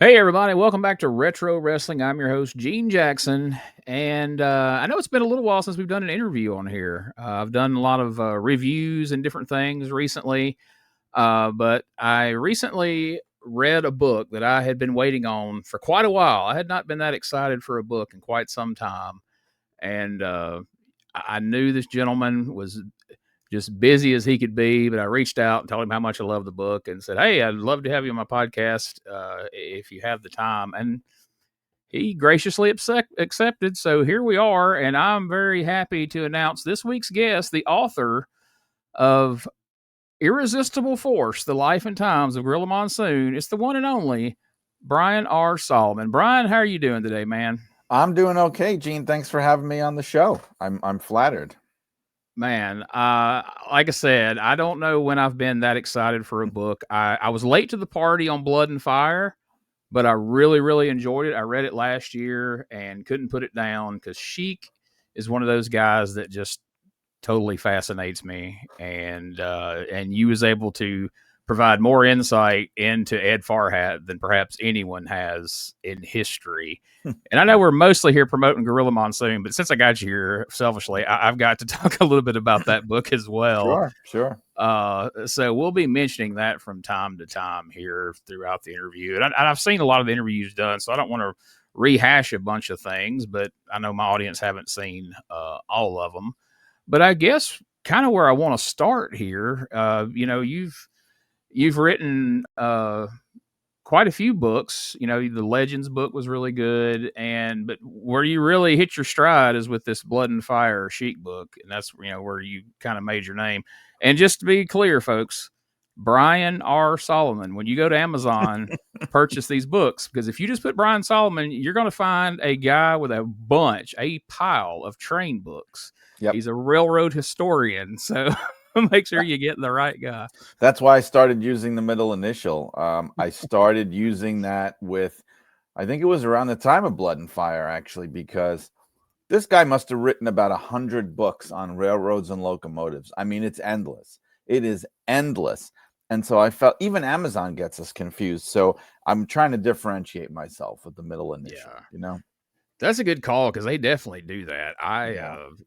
Hey, everybody, welcome back to Retro Wrestling. I'm your host, Gene Jackson. And I know it's been a little while since we've done an interview on here. I've done a lot of reviews and different things recently. But I recently read a book that I had been waiting on for quite a while. I had not been that excited for a book in quite some time. And I knew this gentleman was just busy as he could be, but I reached out and told him how much I love the book and said, "Hey, I'd love to have you on my podcast if you have the time." And he graciously accepted. So here we are, and I'm very happy to announce this week's guest, the author of Irresistible Force: The Life and Times of Gorilla Monsoon. It's the one and only Brian R. Solomon. Brian, how are you doing today, man? I'm doing okay, Gene. Thanks for having me on the show. I'm flattered. Man, like I said, I don't know when I've been that excited for a book. I was late to the party on Blood and Fire, but I really, really enjoyed it. I read it last year and couldn't put it down because Sheik is one of those guys that just totally fascinates me. And you was able to provide more insight into Ed Farhat than perhaps anyone has in history. And I know we're mostly here promoting Gorilla Monsoon, but since I got you here, selfishly, I've got to talk a little bit about that book as well. Sure. So we'll be mentioning that from time to time here throughout the interview. And I've seen a lot of the interviews done, so I don't want to rehash a bunch of things, but I know my audience haven't seen all of them. But I guess kind of where I want to start here, you've written quite a few books. You know, the Legends book was really good, but where you really hit your stride is with this Blood and Fire Sheik book, and that's where you kind of made your name. And just to be clear, folks, Brian R. Solomon. When you go to Amazon, purchase these books, because if you just put Brian Solomon, you're going to find a guy with a pile of train books. Yep. He's a railroad historian, so make sure you get the right guy. That's why I started using the middle initial. I started using that with, I think it was around the time of Blood and Fire, actually, because this guy must have written about 100 books on railroads and locomotives. I mean, it's endless. It is endless. And so I felt even Amazon gets us confused. So I'm trying to differentiate myself with the middle initial, That's a good call, because they definitely do that.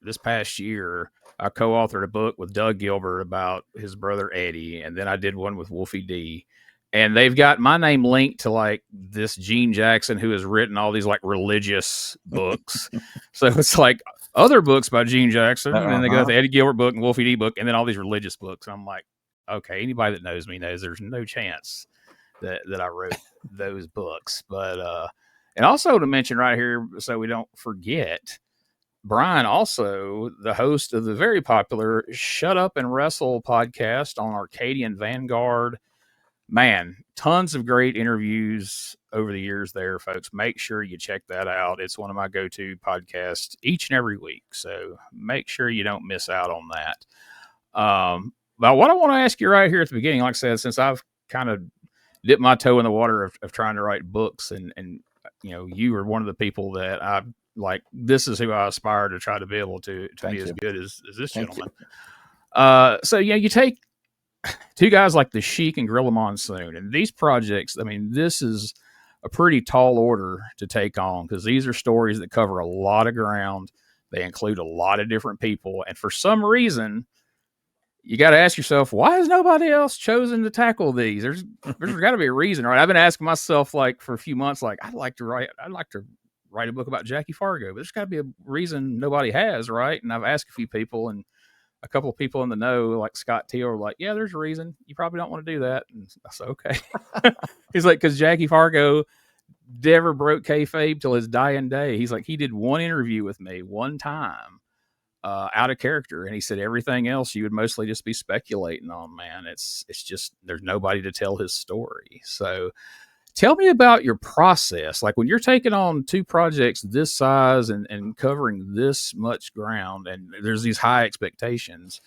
This past year, I co-authored a book with Doug Gilbert about his brother Eddie, and then I did one with Wolfie D. And they've got my name linked to like this Gene Jackson who has written all these like religious books. So it's like other books by Gene Jackson, and then they go to the Eddie Gilbert book and Wolfie D book, and then all these religious books. And I'm like, okay, anybody that knows me knows there's no chance that I wrote those books. But and also to mention right here, so we don't forget, Brian, also the host of the very popular Shut Up and Wrestle podcast on Arcadian Vanguard. Man, tons of great interviews over the years there, folks. Make sure you check that out. It's one of my go-to podcasts each and every week. So make sure you don't miss out on that. But what I want to ask you right here at the beginning, like I said, since I've kind of dipped my toe in the water of trying to write books, and you are one of the people that I like. This is who I aspire to try to be able to be as good as this gentleman. So you take two guys like the Sheik and Gorilla Monsoon, and these projects, I mean, this is a pretty tall order to take on, because these are stories that cover a lot of ground. They include a lot of different people, and for some reason, you got to ask yourself, why has nobody else chosen to tackle these? There's got to be a reason, right? I've been asking myself, like, for a few months, like, I'd like to write a book about Jackie Fargo, but there's got to be a reason nobody has, right? And I've asked a few people, and a couple of people in the know, like Scott Teal, were like, yeah, there's a reason. You probably don't want to do that. And I said, okay. He's like, because Jackie Fargo never broke kayfabe till his dying day. He's like, he did one interview with me one time out of character, and he said everything else you would mostly just be speculating on, man. It's just there's nobody to tell his story. So tell me about your process. Like when you're taking on two projects this size and covering this much ground, and there's these high expectations,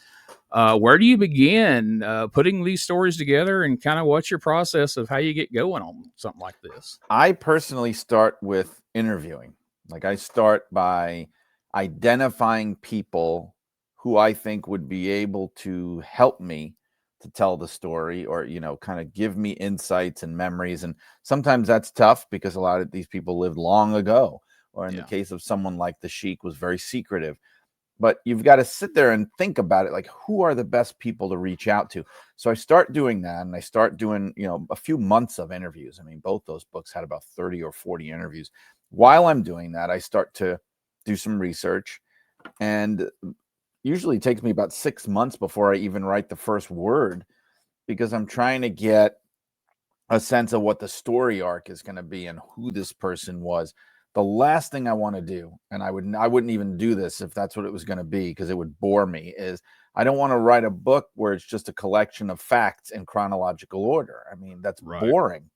where do you begin putting these stories together, and kind of what's your process of how you get going on something like this? I personally start with interviewing. Like I start by identifying people who I think would be able to help me to tell the story, or kind of give me insights and memories. And sometimes that's tough because a lot of these people lived long ago, or in the Yeah. case of someone like the Sheik, was very secretive. But you've got to sit there and think about it, like, who are the best people to reach out to? So I start doing that, and I start doing a few months of interviews. I mean, both those books had about 30 or 40 interviews. While I'm doing that, I start to do some research, and usually it takes me about 6 months before I even write the first word, because I'm trying to get a sense of what the story arc is going to be and who this person was. The last thing I want to do, and I wouldn't even do this if that's what it was going to be, because it would bore me, is I don't want to write a book where it's just a collection of facts in chronological order. I mean, that's Right. boring.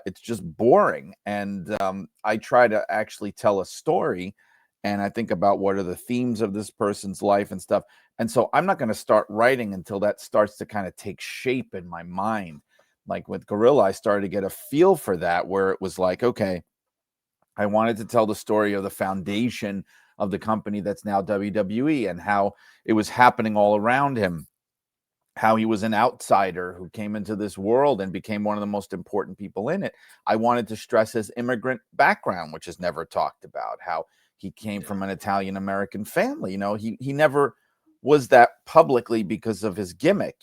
It's just boring. And I try to actually tell a story, and I think about what are the themes of this person's life and stuff. And so I'm not going to start writing until that starts to kind of take shape in my mind. Like with Gorilla, I started to get a feel for that, where it was like, okay, I wanted to tell the story of the foundation of the company that's now WWE, and how it was happening all around him, how he was an outsider who came into this world and became one of the most important people in it. I wanted to stress his immigrant background, which is never talked about, how he came Yeah. from an Italian American family. He never was that publicly because of his gimmick.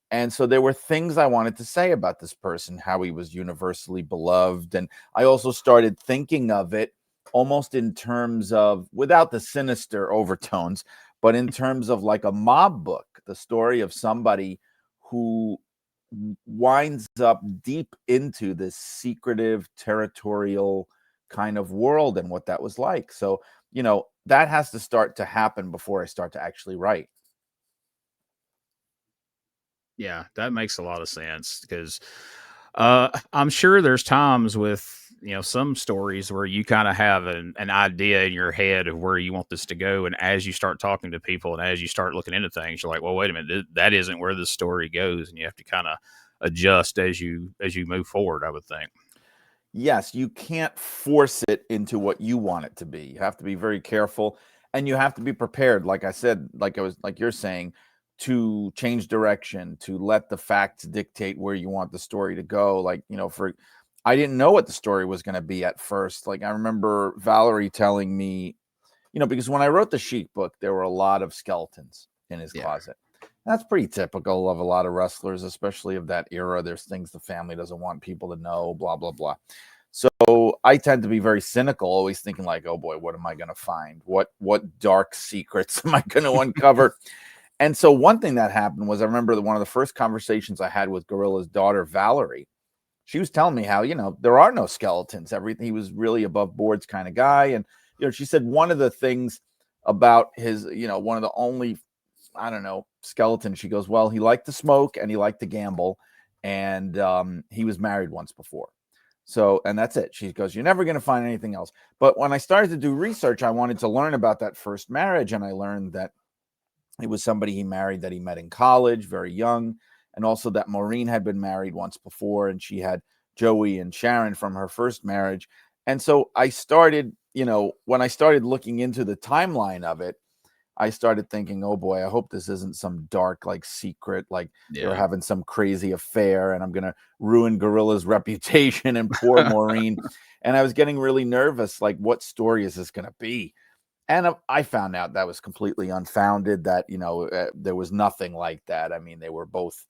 And so there were things I wanted to say about this person, how he was universally beloved. And I also started thinking of it almost in terms of, without the sinister overtones, but in terms of like a mob book, the story of somebody who winds up deep into this secretive, territorial kind of world, and what that was like. So, that has to start to happen before I start to actually write. Yeah, that makes a lot of sense because I'm sure there's times with some stories where you kind of have an idea in your head of where you want this to go, and as you start talking to people and as you start looking into things, you're like, well, wait a minute, that isn't where the story goes, and you have to kind of adjust as you move forward, I would think. Yes, you can't force it into what you want it to be. You have to be very careful, and you have to be prepared. Like I said, like you're saying, to change direction, to let the facts dictate where you want the story to go. Like, I didn't know what the story was going to be at first. Like, I remember Valerie telling me, because when I wrote the Sheik book, there were a lot of skeletons in his Yeah. closet. That's pretty typical of a lot of wrestlers, especially of that era. There's things the family doesn't want people to know, blah, blah, blah. So I tend to be very cynical, always thinking like, oh boy, what am I going to find? What dark secrets am I going to uncover? And so one thing that happened was, I remember one of the first conversations I had with Gorilla's daughter, Valerie. She was telling me how, there are no skeletons. Everything, he was really above boards kind of guy. And, she said one of the things about his, one of the only, I don't know, skeleton, she goes, well, he liked to smoke and he liked to gamble. And he was married once before. So, and that's it. She goes, you're never going to find anything else. But when I started to do research, I wanted to learn about that first marriage. And I learned that it was somebody he married that he met in college, very young. And also that Maureen had been married once before, and she had Joey and Sharon from her first marriage. And so I started, when I started looking into the timeline of it, I started thinking, oh boy, I hope this isn't some dark, like, secret, like they were Yeah. having some crazy affair and I'm going to ruin Gorilla's reputation and poor Maureen. And I was getting really nervous. Like, what story is this going to be? And I found out that was completely unfounded, that, there was nothing like that. I mean, they were both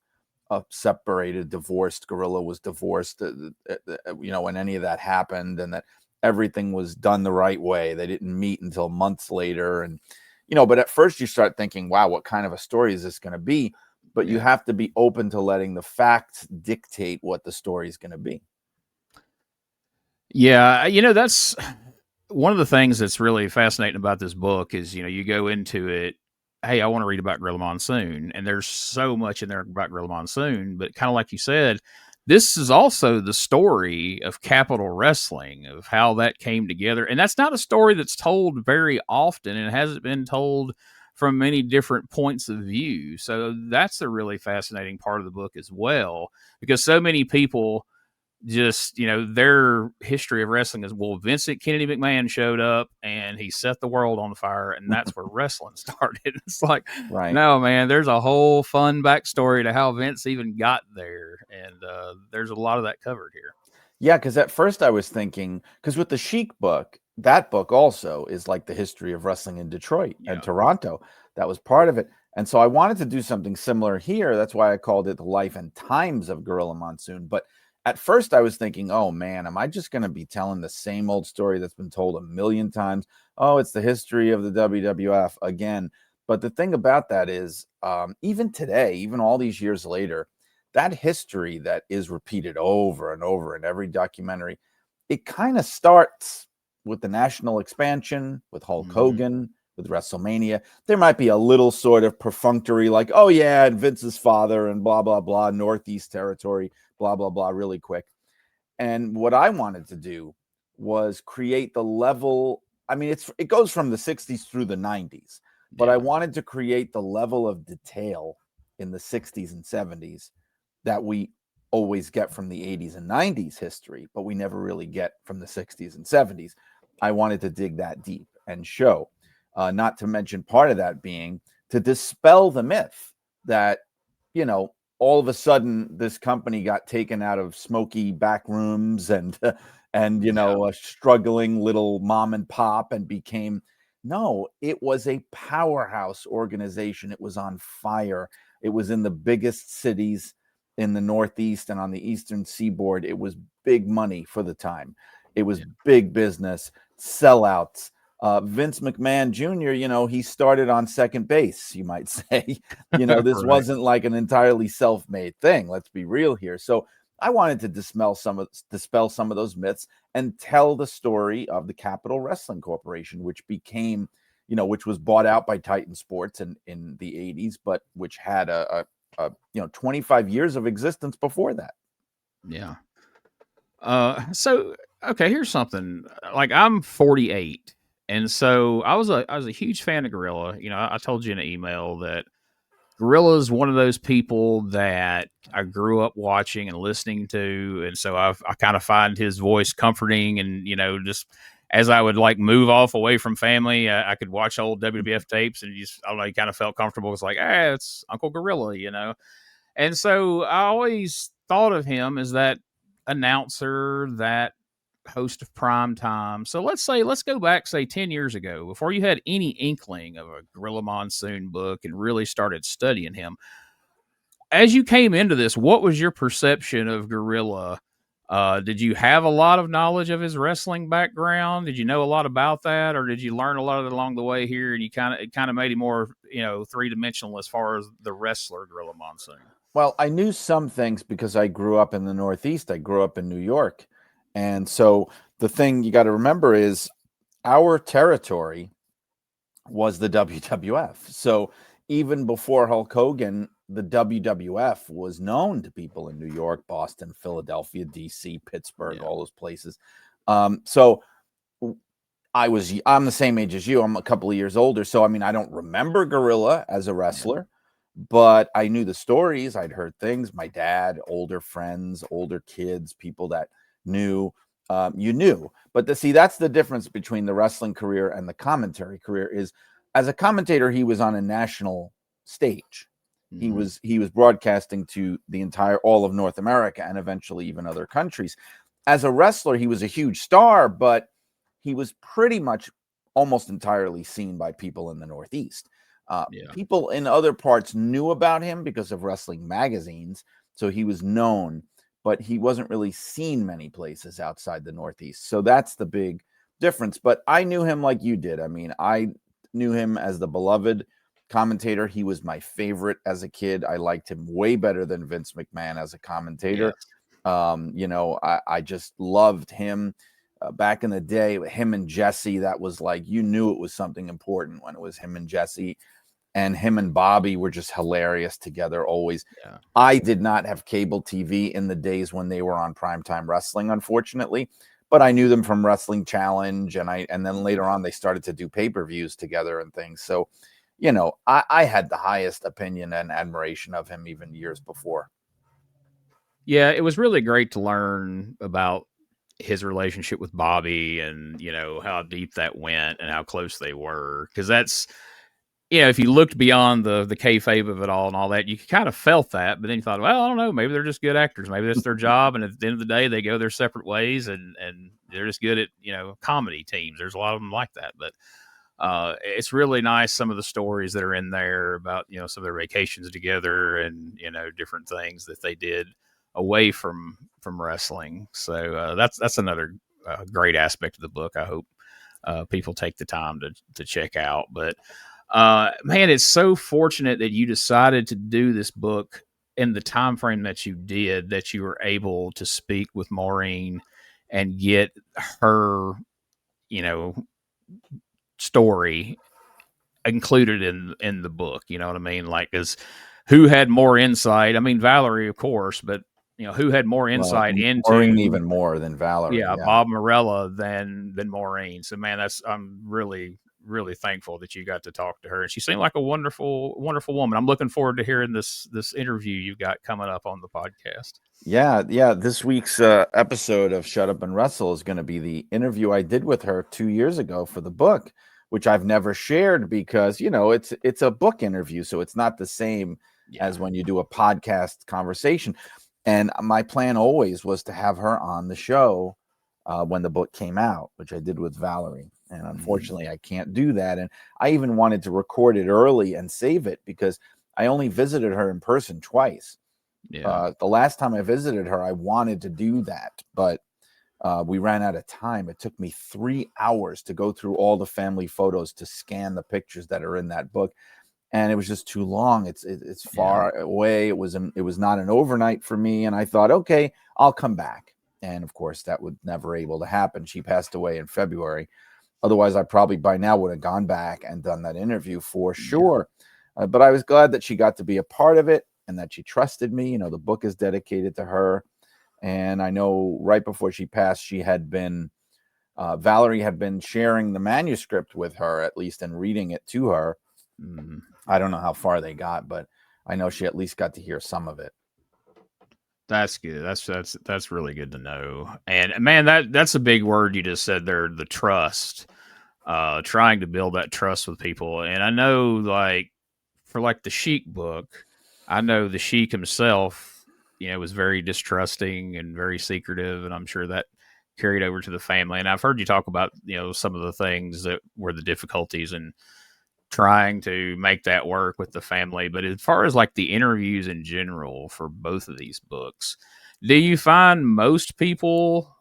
separated, divorced. Gorilla was divorced, when any of that happened, and that everything was done the right way. They didn't meet until months later. And, but at first you start thinking, wow, what kind of a story is this going to be? But you Yeah. have to be open to letting the facts dictate what the story is going to be. Yeah, that's one of the things that's really fascinating about this book is, you go into it, hey, I want to read about Gorilla Monsoon, and there's so much in there about Gorilla Monsoon, but kind of like you said, this is also the story of Capital Wrestling, of how that came together. And that's not a story that's told very often, and it hasn't been told from many different points of view. So that's a really fascinating part of the book as well, because so many people just their history of wrestling is, well, Vincent Kennedy McMahon showed up and he set the world on fire, and that's where wrestling started. It's like, Right. no, man, there's a whole fun backstory to how Vince even got there, and there's a lot of that covered here. Yeah, because at first I was thinking, because with the Sheik book, that book also is like the history of wrestling in Detroit and Yeah, Toronto. That was part of it. And so I wanted to do something similar here. That's why I called it The Life and Times of Gorilla Monsoon. But at first I was thinking, oh man, am I just going to be telling the same old story that's been told a million times? Oh, it's the history of the WWF again. But the thing about that is, even today, even all these years later, that history that is repeated over and over in every documentary, it kind of starts with the national expansion, with Hulk Hogan, with WrestleMania. There might be a little sort of perfunctory, like, oh yeah, and Vince's father and blah, blah, blah, Northeast territory, blah, blah, blah, really quick. And what I wanted to do was create the level. I mean, it goes from the 60s through the 90s, but I wanted to create the level of detail in the 60s and 70s that we always get from the 80s and 90s history, but we never really get from the 60s and 70s. I wanted to dig that deep and show, not to mention part of that being to dispel the myth that, all of a sudden this company got taken out of smoky back rooms and a struggling little mom and pop and became. No, it was a powerhouse organization. It was on fire. It was in the biggest cities in the Northeast and on the Eastern Seaboard. It was big money for the time. It was big business, sellouts. Vince McMahon Jr., he started on second base, you might say. This right. wasn't like an entirely self-made thing. Let's be real here. So I wanted to dispel some of those myths and tell the story of the Capital Wrestling Corporation, which became, which was bought out by Titan Sports in the 80s, but which had a 25 years of existence before that. Yeah. So okay, here's something. Like, I'm 48, and so I was a huge fan of Gorilla. I told you in an email that Gorilla is one of those people that I grew up watching and listening to, and so I kind of find his voice comforting, and just as I would like move off away from family, I could watch old WWF tapes, and just, I don't know, he kind of felt comfortable. It's like, it's Uncle Gorilla. And so I always thought of him as that announcer, that host of prime time. So let's go back, say, 10 years ago, before you had any inkling of a Gorilla Monsoon book and really started studying him. As you came into this, what was your perception of Gorilla? Did you have a lot of knowledge of his wrestling background? Did you know a lot about that, or did you learn a lot of it along the way here, and it kind of made him more three dimensional as far as the wrestler Gorilla Monsoon? Well, I knew some things because I grew up in the Northeast. I grew up in New York. And so the thing you got to remember is our territory was the WWF. So even before Hulk Hogan, the WWF was known to people in New York, Boston, Philadelphia, DC, Pittsburgh, all those places. So I'm the same age as you. I'm a couple of years older. So, I mean, I don't remember Gorilla as a wrestler, but I knew the stories. I'd heard things. My dad, older friends, older kids, people that knew, you knew. But that's the difference between the wrestling career and the commentary career is, as a commentator, he was on a national stage. He was broadcasting to all of North America and eventually even other countries. As a wrestler, he was a huge star, but he was pretty much almost entirely seen by people in the Northeast. People in other parts knew about him because of wrestling magazines, so he was known, but he wasn't really seen many places outside the Northeast. So that's the big difference. But I knew him like you did. I mean, I knew him as the beloved commentator. He was my favorite as a kid. I liked him way better than Vince McMahon as a commentator. I just loved him. Back in the day, him and Jesse, that was like, you knew it was something important when it was him and Jesse. And him and Bobby were just hilarious together always. I did not have cable TV in the days when they were on primetime wrestling, unfortunately, but I knew them from Wrestling Challenge, and then later on they started to do pay-per-views together and things. So, I had the highest opinion and admiration of him even years before. Yeah, it was really great to learn about his relationship with Bobby and, how deep that went and how close they were. Because that's, if you looked beyond the kayfabe of it all and all that, you kind of felt that. But then you thought, well, I don't know, maybe they're just good actors. Maybe that's their job. And at the end of the day, they go their separate ways and they're just good at, comedy teams. There's a lot of them like that. But it's really nice some of the stories that are in there about some of their vacations together and different things that they did away from wrestling. So that's another great aspect of the book. I hope people take the time to check out. But man, it's so fortunate that you decided to do this book in the time frame that you did, that you were able to speak with Maureen and get her you know story included in the book. You know what I mean? Like, is who had more insight? I mean, Valerie, of course, but who had more Well, insight Maureen into, even more than Valerie. yeah, Yeah. Bob Morella than Maureen. So man, I'm really thankful that you got to talk to her, and she seemed like a wonderful woman. I'm looking forward to hearing this interview you've got coming up on the podcast. Yeah, yeah. This week's episode of Shut Up and Wrestle is going to be the interview I did with her 2 years ago for the book, which I've never shared because it's a book interview, so it's not the same as when you do a podcast conversation. And my plan always was to have her on the show when the book came out, which I did with Valerie. And unfortunately, I can't do that. And I even wanted to record it early and save it because I only visited her in person twice. Yeah. The last time I visited her, I wanted to do that, but we ran out of time. It took me 3 hours to go through all the family photos to scan the pictures that are in that book, and it was just too long. It's far away. It was not an overnight for me, and I thought, okay, I'll come back. And of course, that would never able to happen. She passed away in February. Otherwise, I probably by now would have gone back and done that interview for sure. But I was glad that she got to be a part of it and that she trusted me. The book is dedicated to her. And I know right before she passed, she had been, Valerie had been sharing the manuscript with her, at least, and reading it to her. I don't know how far they got, but I know she at least got to hear some of it. That's good. That's really good to know. And man, that's a big word you just said there, the trust. Trying to build that trust with people. And I know, like, for like the Sheik book, I know the Sheik himself, was very distrusting and very secretive, and I'm sure that carried over to the family. And I've heard you talk about, some of the things that were the difficulties in trying to make that work with the family. But as far as like the interviews in general for both of these books, do you find most people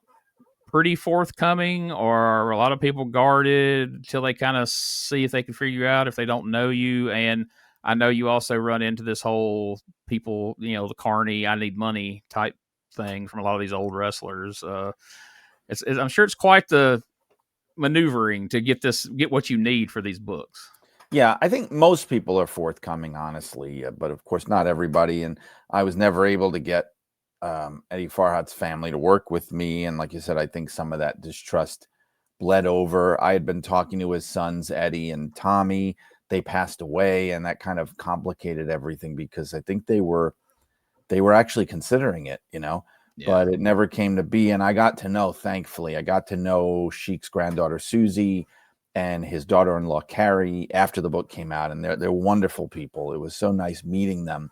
pretty forthcoming, or are a lot of people guarded until they kind of see if they can figure you out if they don't know you? And I know you also run into this whole people, the carny, I need money type thing from a lot of these old wrestlers. I'm sure it's quite the maneuvering to get what you need for these books. Yeah, I think most people are forthcoming, honestly, but of course not everybody. And I was never able to get Eddie Farhat's family to work with me. And like you said, I think some of that distrust bled over. I had been talking to his sons, Eddie and Tommy. They passed away, and that kind of complicated everything because I think they were actually considering it, but it never came to be. And I got to know, thankfully, I got to know Sheik's granddaughter, Susie, and his daughter-in-law, Carrie, after the book came out. And they're wonderful people. It was so nice meeting them.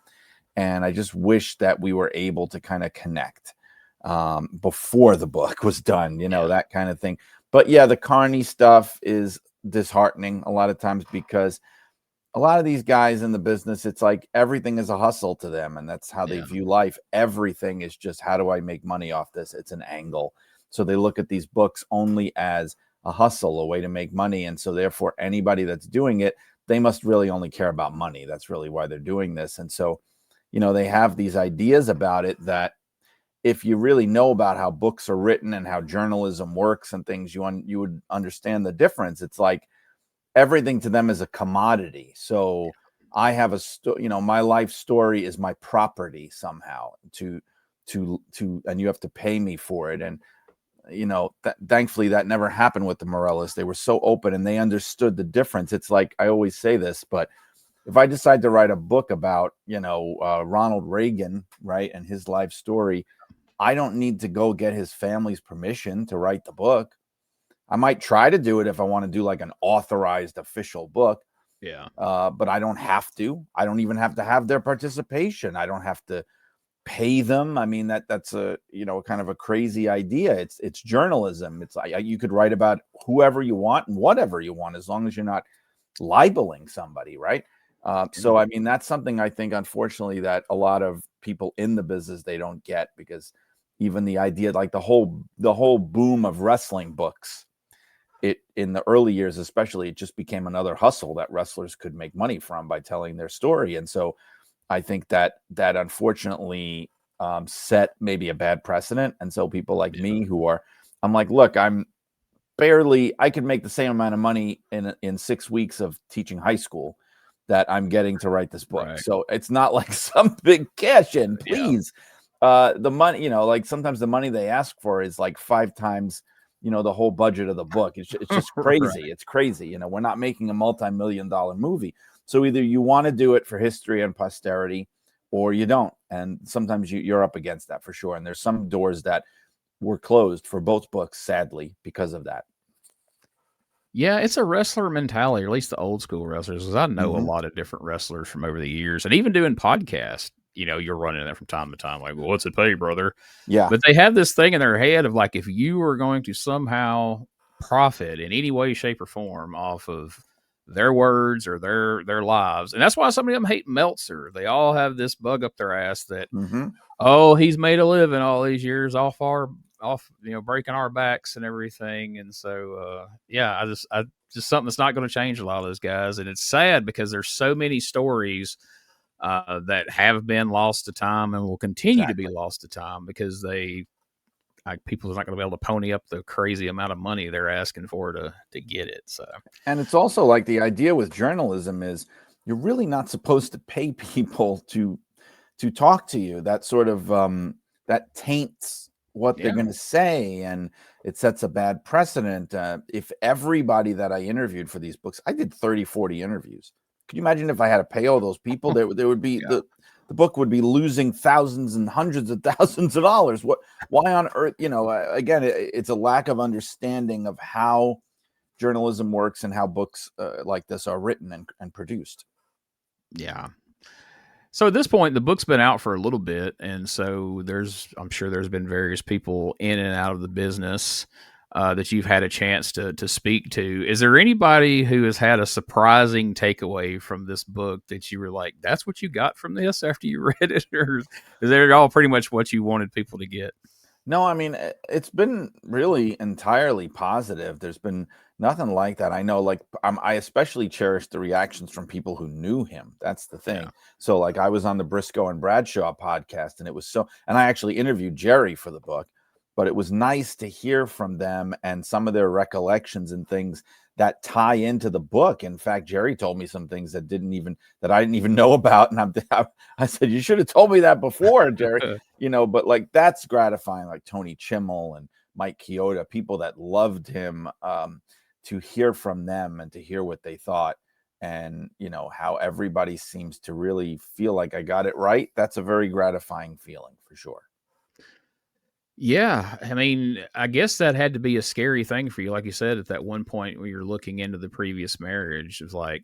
And I just wish that we were able to kind of connect before the book was done, that kind of thing. But yeah, the carny stuff is disheartening a lot of times because a lot of these guys in the business, it's like everything is a hustle to them, and that's how they view life. Everything is just, how do I make money off this? It's an angle. So they look at these books only as a hustle, a way to make money. And so therefore, anybody that's doing it, they must really only care about money. That's really why they're doing this. And so, they have these ideas about it that if you really know about how books are written and how journalism works and things, you would understand the difference. It's like everything to them is a commodity. So I have my life story is my property somehow to and you have to pay me for it. And thankfully that never happened with the Morellas. They were so open and they understood the difference. It's like, I always say this, but if I decide to write a book about, Ronald Reagan, right, and his life story, I don't need to go get his family's permission to write the book. I might try to do it if I want to do like an authorized official book. Yeah. But I don't have to. I don't even have to have their participation. I don't have to pay them. I mean, that's a, kind of a crazy idea. It's journalism. It's like you could write about whoever you want and whatever you want, as long as you're not libeling somebody, right? So, I mean, that's something I think, unfortunately, that a lot of people in the business, they don't get, because even the idea, like the whole boom of wrestling books, it in the early years, especially, it just became another hustle that wrestlers could make money from by telling their story. And so I think that unfortunately set maybe a bad precedent. And so people like me I'm like, look, I could make the same amount of money in 6 weeks of teaching high school that I'm getting to write this book. Right. So it's not like some big cash in, please. The money, like sometimes the money they ask for is like 5 times, the whole budget of the book. It's just crazy. Right. It's crazy. We're not making a multi-million-dollar movie. So either you want to do it for history and posterity, or you don't. And sometimes you're up against that for sure. And there's some doors that were closed for both books, sadly, because of that. Yeah, it's a wrestler mentality, or at least the old school wrestlers, because I know a lot of different wrestlers from over the years. And even doing podcasts, you're running that from time to time, like, well, what's it pay, brother? Yeah. But they have this thing in their head of like, if you are going to somehow profit in any way, shape, or form off of their words or their lives, and that's why some of them hate Meltzer. They all have this bug up their ass that, oh, he's made a living all these years off breaking our backs and everything. And so I just something that's not going to change a lot of those guys. And it's sad because there's so many stories that have been lost to time and will continue to be lost to time because people are not going to be able to pony up the crazy amount of money they're asking for to get it. So, and it's also like the idea with journalism is you're really not supposed to pay people to talk to you. That sort of that taints what they're going to say, and it sets a bad precedent. If everybody that I interviewed for these books, I did 30, 40 interviews. Could you imagine if I had to pay all those people? There would be the book would be losing thousands and hundreds of thousands of dollars. Why on earth? Again, it's a lack of understanding of how journalism works and how books like this are written and produced. Yeah. So at this point, the book's been out for a little bit, and so I'm sure there's been various people in and out of the business that you've had a chance to speak to. Is there anybody who has had a surprising takeaway from this book that you were like, that's what you got from this after you read it? Or is it all pretty much what you wanted people to get? No, I mean, it's been really entirely positive. There's been nothing like that. I know, like, I especially cherish the reactions from people who knew him. That's the thing. Yeah. So, like, I was on the Briscoe and Bradshaw podcast, and and I actually interviewed Jerry for the book, but it was nice to hear from them and some of their recollections and things that tie into the book. In fact, Jerry told me some things that I didn't even know about. And I said, you should have told me that before, Jerry, but like, that's gratifying. Like Tony Chimmel and Mike Chioda, people that loved him, to hear from them and to hear what they thought, and, how everybody seems to really feel like I got it right. That's a very gratifying feeling for sure. Yeah, I mean, I guess that had to be a scary thing for you. Like you said, at that one point when you're looking into the previous marriage, it was like,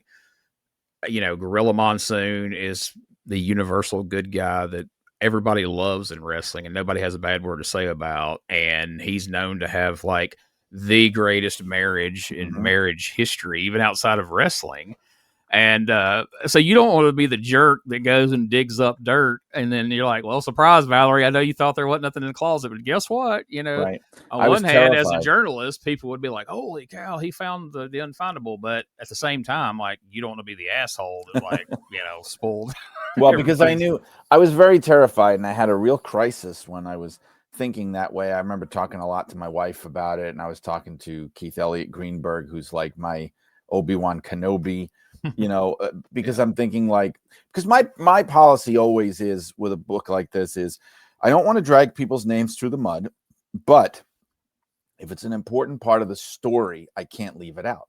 Gorilla Monsoon is the universal good guy that everybody loves in wrestling and nobody has a bad word to say about. And he's known to have like the greatest marriage in marriage history, even outside of wrestling. And so you don't want to be the jerk that goes and digs up dirt. And then you're like, well, surprise, Valerie, I know you thought there wasn't nothing in the closet, but guess what? Right. On one hand, as a journalist, people would be like, holy cow, he found the unfindable. But at the same time, like, you don't want to be the asshole that, like, spoiled. Well, because I was very terrified, and I had a real crisis when I was thinking that way. I remember talking a lot to my wife about it, and I was talking to Keith Elliott Greenberg, who's like my Obi-Wan Kenobi, because I'm thinking, like, because my policy always is with a book like this is I don't want to drag people's names through the mud, but if it's an important part of the story, I can't leave it out.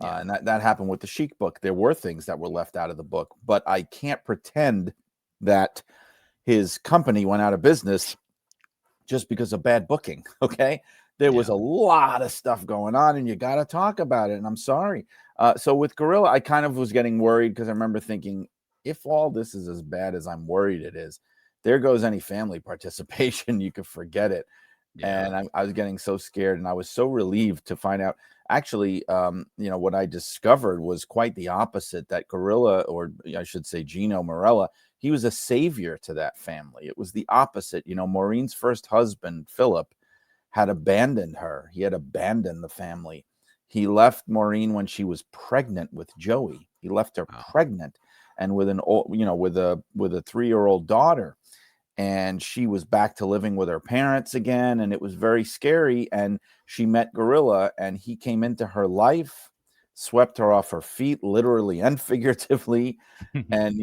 Yeah. And that happened with the Sheik book. There were things that were left out of the book, but I can't pretend that his company went out of business just because of bad booking. Okay. There was Yeah. a lot of stuff going on, and you got to talk about it. And I'm sorry. So with Gorilla, I kind of was getting worried because I remember thinking, if all this is as bad as I'm worried it is, there goes any family participation. You could forget it. Yeah. And I was getting so scared, and I was so relieved to find out. Actually, what I discovered was quite the opposite. That Gorilla, or I should say Gino Morella, he was a savior to that family. It was the opposite. Maureen's first husband, Philip, had abandoned her. He had abandoned the family. He left Maureen when she was pregnant with Joey. He left her Wow. pregnant and with an old, with a 3-year-old daughter. And she was back to living with her parents again, and it was very scary. And she met Gorilla, and he came into her life, swept her off her feet, literally and figuratively. And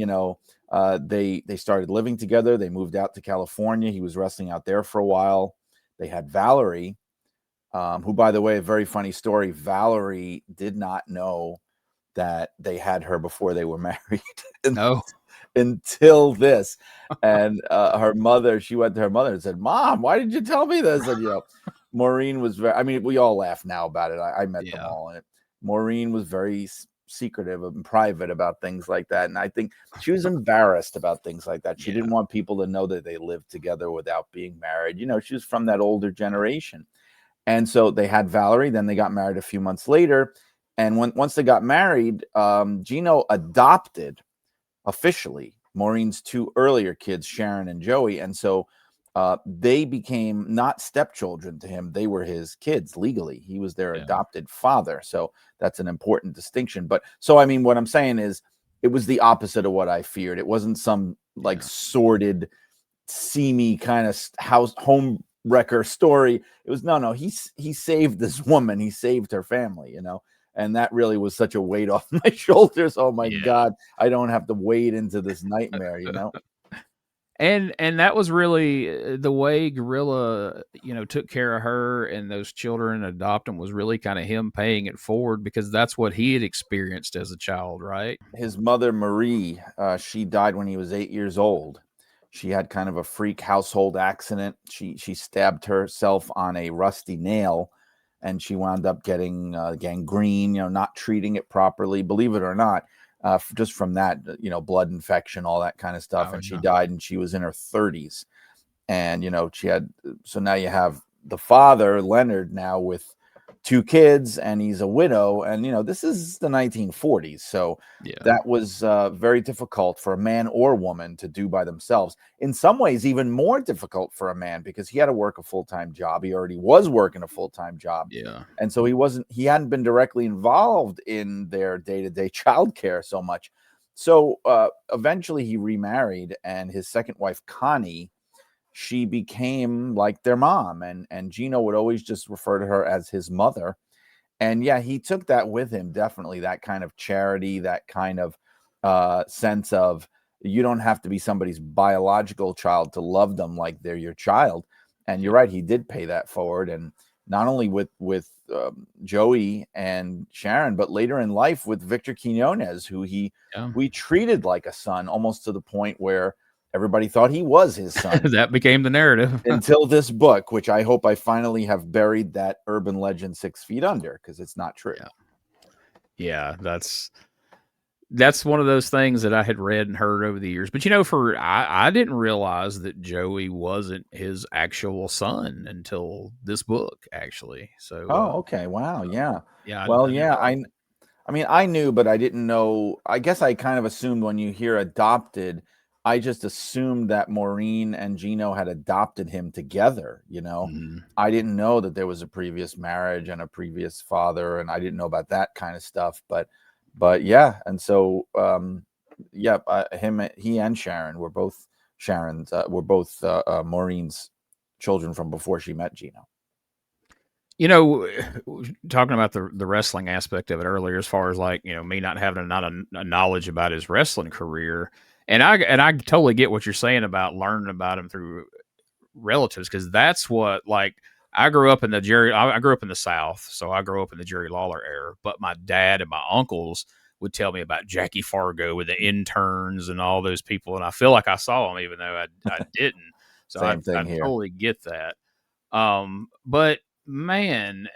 they started living together. They moved out to California. He was wrestling out there for a while. They had Valerie, who, by the way, a very funny story. Valerie did not know that they had her before they were married. Oh. Until this. And her mother, she went to her mother and said, "Mom, why did you tell me this?" And Maureen was very, I mean, we all laugh now about it. I met them Yeah. all, and Maureen was very secretive and private about things like that. And I think she was embarrassed about things like that. She didn't want people to know that they lived together without being married. She was from that older generation. And so they had Valerie, then they got married a few months later. And once they got married, Gino adopted officially Maureen's 2 earlier kids, Sharon and Joey. And so they became not stepchildren to him. They were his kids legally. He was their adopted father. So that's an important distinction. But so, I mean, what I'm saying is it was the opposite of what I feared. It wasn't some like sordid, seamy kind of home wrecker story. It was no, he saved this woman. He saved her family, and that really was such a weight off my shoulders. Oh my God, I don't have to wade into this nightmare, And that was really the way Gorilla, took care of her and those children, adopt them, was really kind of him paying it forward because that's what he had experienced as a child, right? His mother, Marie, she died when he was 8 years old. She had kind of a freak household accident. She stabbed herself on a rusty nail, and she wound up getting gangrene, not treating it properly, believe it or not, just from that, blood infection, all that kind of stuff. Oh, And she no. died, and she was in her 30s. And, she had, so now you have the father, Leonard, now with 2 kids, and he's a widow. And, this is the 1940s. So that was very difficult for a man or woman to do by themselves. In some ways, even more difficult for a man because he had to work a full-time job. He already was working a full-time job. Yeah. And so he hadn't been directly involved in their day-to-day childcare so much. So eventually he remarried, and his second wife, Connie, she became like their mom, and Gino would always just refer to her as his mother. And yeah, he took that with him, definitely, that kind of charity, that kind of sense of you don't have to be somebody's biological child to love them like they're your child. And you're right, he did pay that forward, and not only with Joey and Sharon, but later in life with Victor Quinones, who we treated like a son, almost to the point where everybody thought he was his son. That became the narrative. Until this book, which I hope I finally have buried that urban legend 6 feet under, because it's not true. Yeah, that's one of those things that I had read and heard over the years. But I didn't realize that Joey wasn't his actual son until this book, actually. So okay, wow, yeah. Yeah. Well, I yeah, I mean, I knew, but I didn't know. I guess I kind of assumed when you hear adopted, I just assumed that Maureen and Gino had adopted him together, I didn't know that there was a previous marriage and a previous father, and I didn't know about that kind of stuff. But yeah, and so he and Sharon were both Maureen's children from before she met Gino. Talking about the wrestling aspect of it earlier, as far as like, me not having a knowledge about his wrestling career. And I totally get what you're saying about learning about him through relatives. Cause that's what, like, I grew up in the Jerry. I grew up in the South, so I grew up in the Jerry Lawler era. But my dad and my uncles would tell me about Jackie Fargo with the interns and all those people, and I feel like I saw them, even though I didn't. So Same I thing here. totally get that. But man,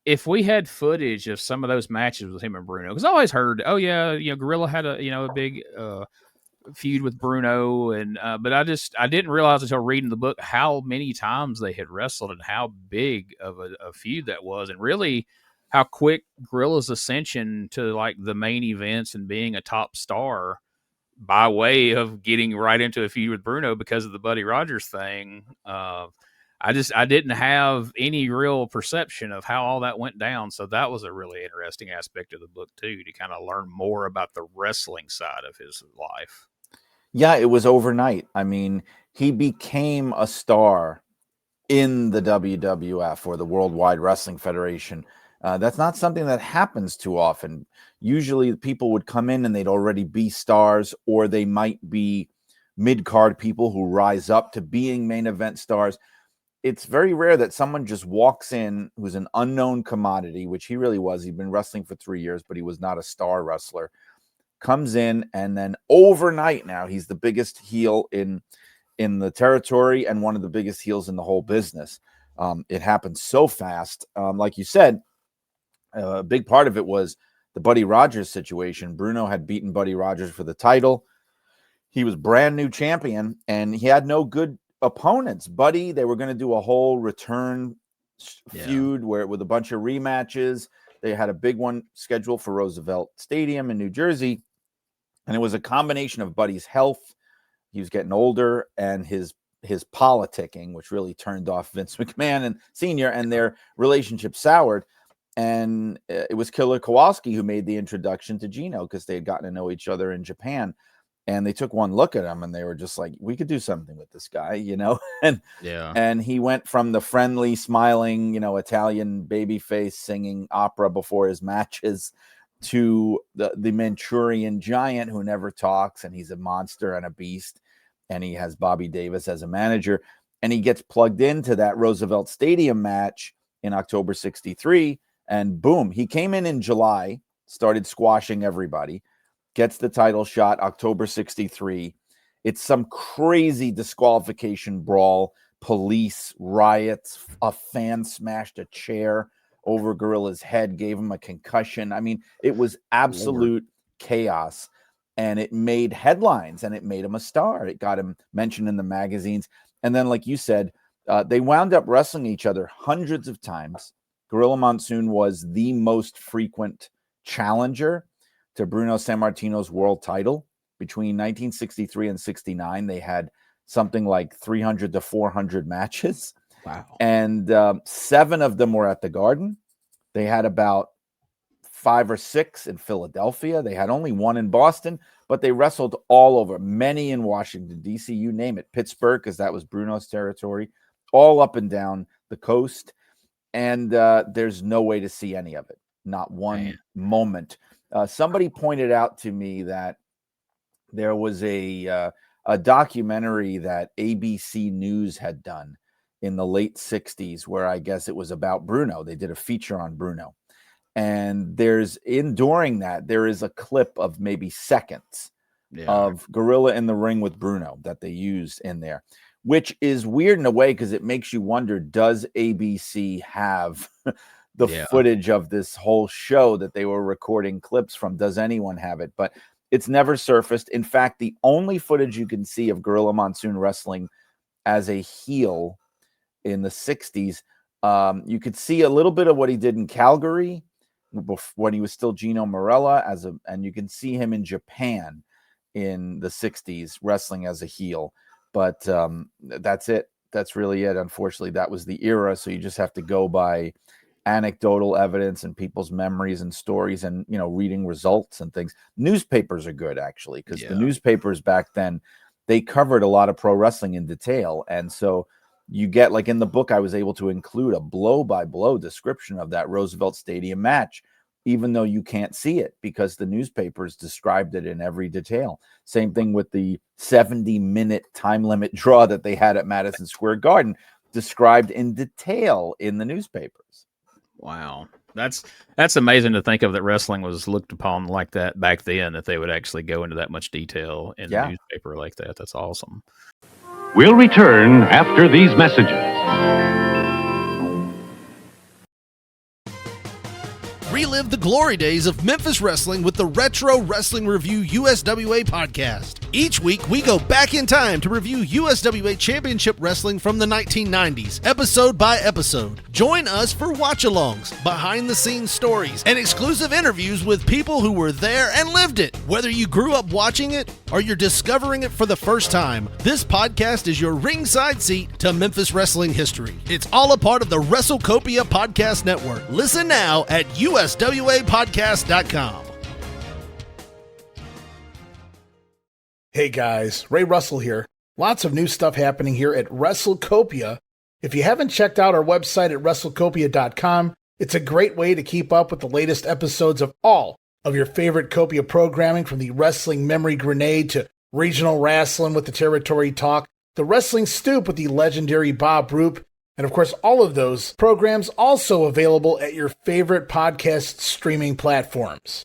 if we had footage of some of those matches with him and Bruno, because I always heard, oh yeah, Gorilla had a big feud with Bruno, and but I didn't realize until reading the book how many times they had wrestled and how big of a feud that was, and really how quick Gorilla's ascension to like the main events and being a top star by way of getting right into a feud with Bruno because of the Buddy Rogers thing. I didn't have any real perception of how all that went down, so that was a really interesting aspect of the book too, to kind of learn more about the wrestling side of his life. Yeah, it was overnight. I mean, he became a star in the WWF, or the Worldwide Wrestling Federation. That's not something that happens too often. Usually people would come in and they'd already be stars, or they might be mid-card people who rise up to being main event stars. It's very rare that someone just walks in who's an unknown commodity, which he really was. He'd been wrestling for 3 years, but he was not a star wrestler. Comes in, and then overnight now he's the biggest heel in the territory and one of the biggest heels in the whole business. It happened so fast. Like you said, a big part of it was the Buddy Rogers situation. Bruno had beaten Buddy Rogers for the title. He was brand new champion, and he had no good opponents. Buddy, they were going to do a whole return feud with a bunch of rematches. They had a big one scheduled for Roosevelt Stadium in New Jersey, and it was a combination of Buddy's health. He was getting older, and his politicking, which really turned off Vince McMahon and Sr., and their relationship soured. And it was Killer Kowalski who made the introduction to Gino, because they had gotten to know each other in Japan. And they took one look at him and they were just like, we could do something with this guy, and he went from the friendly, smiling, Italian babyface singing opera before his matches to the Manchurian Giant who never talks, and he's a monster and a beast, and he has Bobby Davis as a manager, and he gets plugged into that Roosevelt Stadium match in October 63, and boom, he came in July, started squashing everybody, gets the title shot October 63. It's some crazy disqualification brawl, police riots, a fan smashed a chair over Gorilla's head, gave him a concussion. I mean, it was absolute chaos, and it made headlines, and it made him a star. It got him mentioned in the magazines. And then, like you said, they wound up wrestling each other hundreds of times. Gorilla Monsoon was the most frequent challenger to Bruno Sammartino's world title. Between 1963 and 69, they had something like 300 to 400 matches. Wow. And 7 of them were at the Garden. They had about 5 or 6 in Philadelphia. They had only 1 in Boston, but they wrestled all over, many in Washington, D.C., you name it, Pittsburgh, because that was Bruno's territory, all up and down the coast. And there's no way to see any of it, not one moment. Somebody pointed out to me that there was a documentary that ABC News had done in the late 60s, where I guess it was about Bruno. They did a feature on Bruno. And during that, there is a clip of maybe seconds of Gorilla in the ring with Bruno that they used in there, which is weird in a way, because it makes you wonder, does ABC have the footage of this whole show that they were recording clips from? Does anyone have it? But it's never surfaced. In fact, the only footage you can see of Gorilla Monsoon wrestling as a heel in the 60s, you could see a little bit of what he did in Calgary when he was still Gino Marella, and you can see him in Japan in the 60s wrestling as a heel. But that's it. That's really it. Unfortunately, that was the era. So you just have to go by anecdotal evidence and people's memories and stories, and reading results and things. Newspapers are good, actually, because the newspapers back then, they covered a lot of pro wrestling in detail. And so you get, like in the book, I was able to include a blow-by-blow description of that Roosevelt Stadium match, even though you can't see it, because the newspapers described it in every detail. Same thing with the 70-minute time limit draw that they had at Madison Square Garden. described in detail in the newspapers. Wow. That's amazing to think of, that wrestling was looked upon like that back then, that they would actually go into that much detail in a newspaper like that. That's awesome. We'll return after these messages. Relive the glory days of Memphis wrestling with the Retro Wrestling Review USWA podcast. Each week, we go back in time to review USWA Championship Wrestling from the 1990s, episode by episode. Join us for watch-alongs, behind-the-scenes stories, and exclusive interviews with people who were there and lived it. Whether you grew up watching it or you're discovering it for the first time, this podcast is your ringside seat to Memphis wrestling history. It's all a part of the WrestleCopia Podcast Network. Listen now at uswapodcast.com. Hey guys, Ray Russell here. Lots of new stuff happening here at WrestleCopia. If you haven't checked out our website at WrestleCopia.com, it's a great way to keep up with the latest episodes of all of your favorite Copia programming, from the Wrestling Memory Grenade to Regional Wrestling with the Territory Talk, the Wrestling Stoop with the legendary Bob Roop, and of course all of those programs also available at your favorite podcast streaming platforms.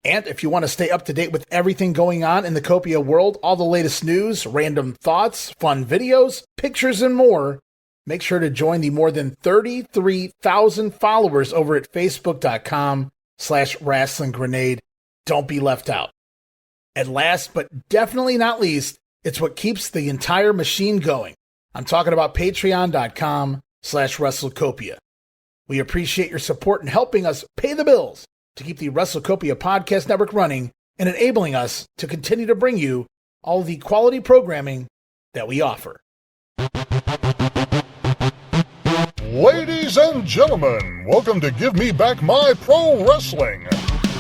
And if you want to stay up to date with everything going on in the Copia world, all the latest news, random thoughts, fun videos, pictures, and more, make sure to join the more than 33,000 followers over at Facebook.com/Wrestling Grenade. Don't be left out. And last but definitely not least, it's what keeps the entire machine going. I'm talking about Patreon.com/WrestleCopia. We appreciate your support in helping us pay the bills to keep the WrestleCopia Podcast Network running and enabling us to continue to bring you all the quality programming that we offer. Ladies and gentlemen, welcome to Give Me Back My Pro Wrestling,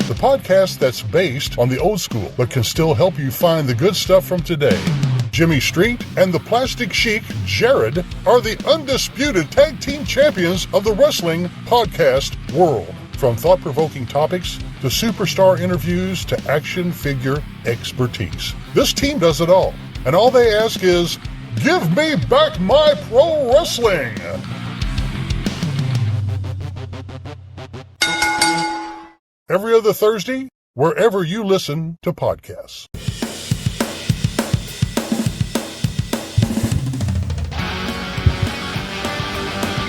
the podcast that's based on the old school but can still help you find the good stuff from today. Jimmy Street and the Plastic Sheik, Jared, are the undisputed tag team champions of the wrestling podcast world. From thought-provoking topics to superstar interviews to action figure expertise, this team does it all. And all they ask is, give me back my pro wrestling! Every other Thursday, wherever you listen to podcasts.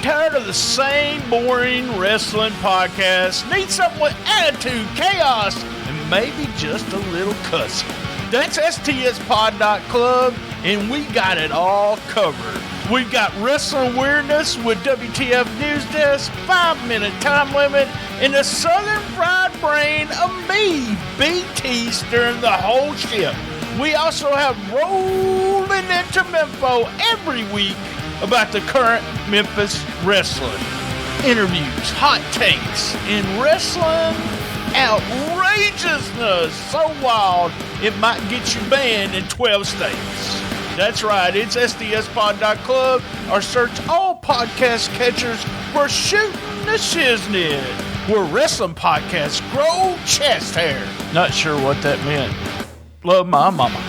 Tired of the same boring wrestling podcast? Need something with attitude, chaos, and maybe just a little cussing? That's stspod.club, and we got it all covered. We got wrestling weirdness with WTF News Desk, 5-minute time limit, and the southern fried brain of me, BT, steering the whole ship. We also have rolling into Mempho every week about the current Memphis wrestling. Interviews, hot takes, and wrestling outrageousness so wild it might get you banned in 12 states. That's right, it's SDSpod.club, or search all podcast catchers for Shooting the Shiznit, where wrestling podcasts grow chest hair. Not sure what that meant. Love my mama.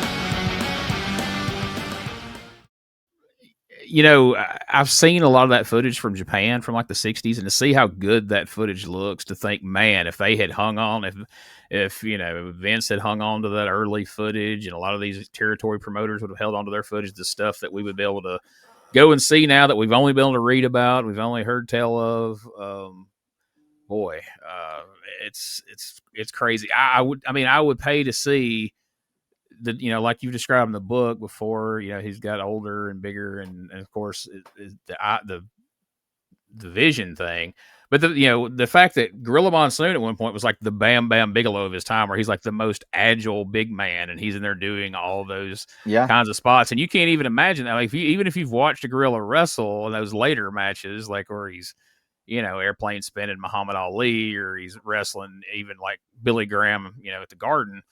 You know, I've seen a lot of that footage from Japan from like the 60s, and to see how good that footage looks, to think, man, if they had hung on, if you know, Vince had hung on to that early footage, and a lot of these territory promoters would have held on to their footage, the stuff that we would be able to go and see now that we've only been able to read about, we've only heard tell of. It's crazy. I would pay to see the, you know, like you described in the book before, you know, he's got older and bigger, and of course the vision thing. But the fact that Gorilla Monsoon at one point was like the Bam Bam Bigelow of his time, where he's like the most agile big man, and he's in there doing all those kinds of spots, and you can't even imagine that. Like, even if you've watched a Gorilla wrestle in those later matches, like where he's, you know, airplane spinning Muhammad Ali, or he's wrestling even like Billy Graham, you know, at the Garden,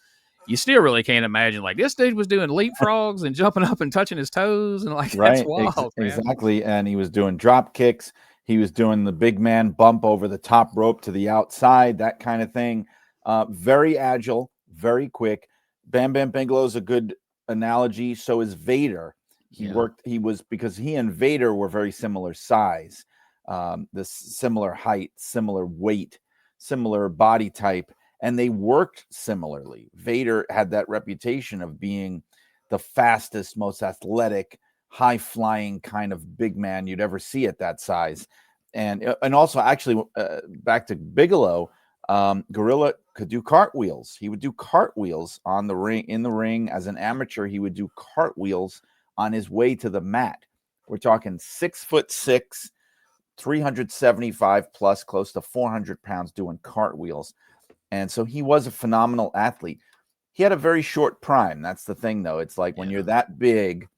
you still really can't imagine, like, this dude was doing leapfrogs and jumping up and touching his toes, and like, that's wild. Exactly. And he was doing drop kicks. He was doing the big man bump over the top rope to the outside, that kind of thing. Very agile, very quick. Bam Bam Bigelow's a good analogy. So is Vader. Because he and Vader were very similar size, this similar height, similar weight, similar body type, and they worked similarly. Vader had that reputation of being the fastest, most athletic, high-flying kind of big man you'd ever see at that size. And also, actually, back to Bigelow, Gorilla could do cartwheels. He would do cartwheels in the ring. As an amateur, he would do cartwheels on his way to the mat. We're talking 6'6", 375 plus, close to 400 pounds doing cartwheels. And so he was a phenomenal athlete. He had a very short prime. That's the thing, though. It's like when you're that big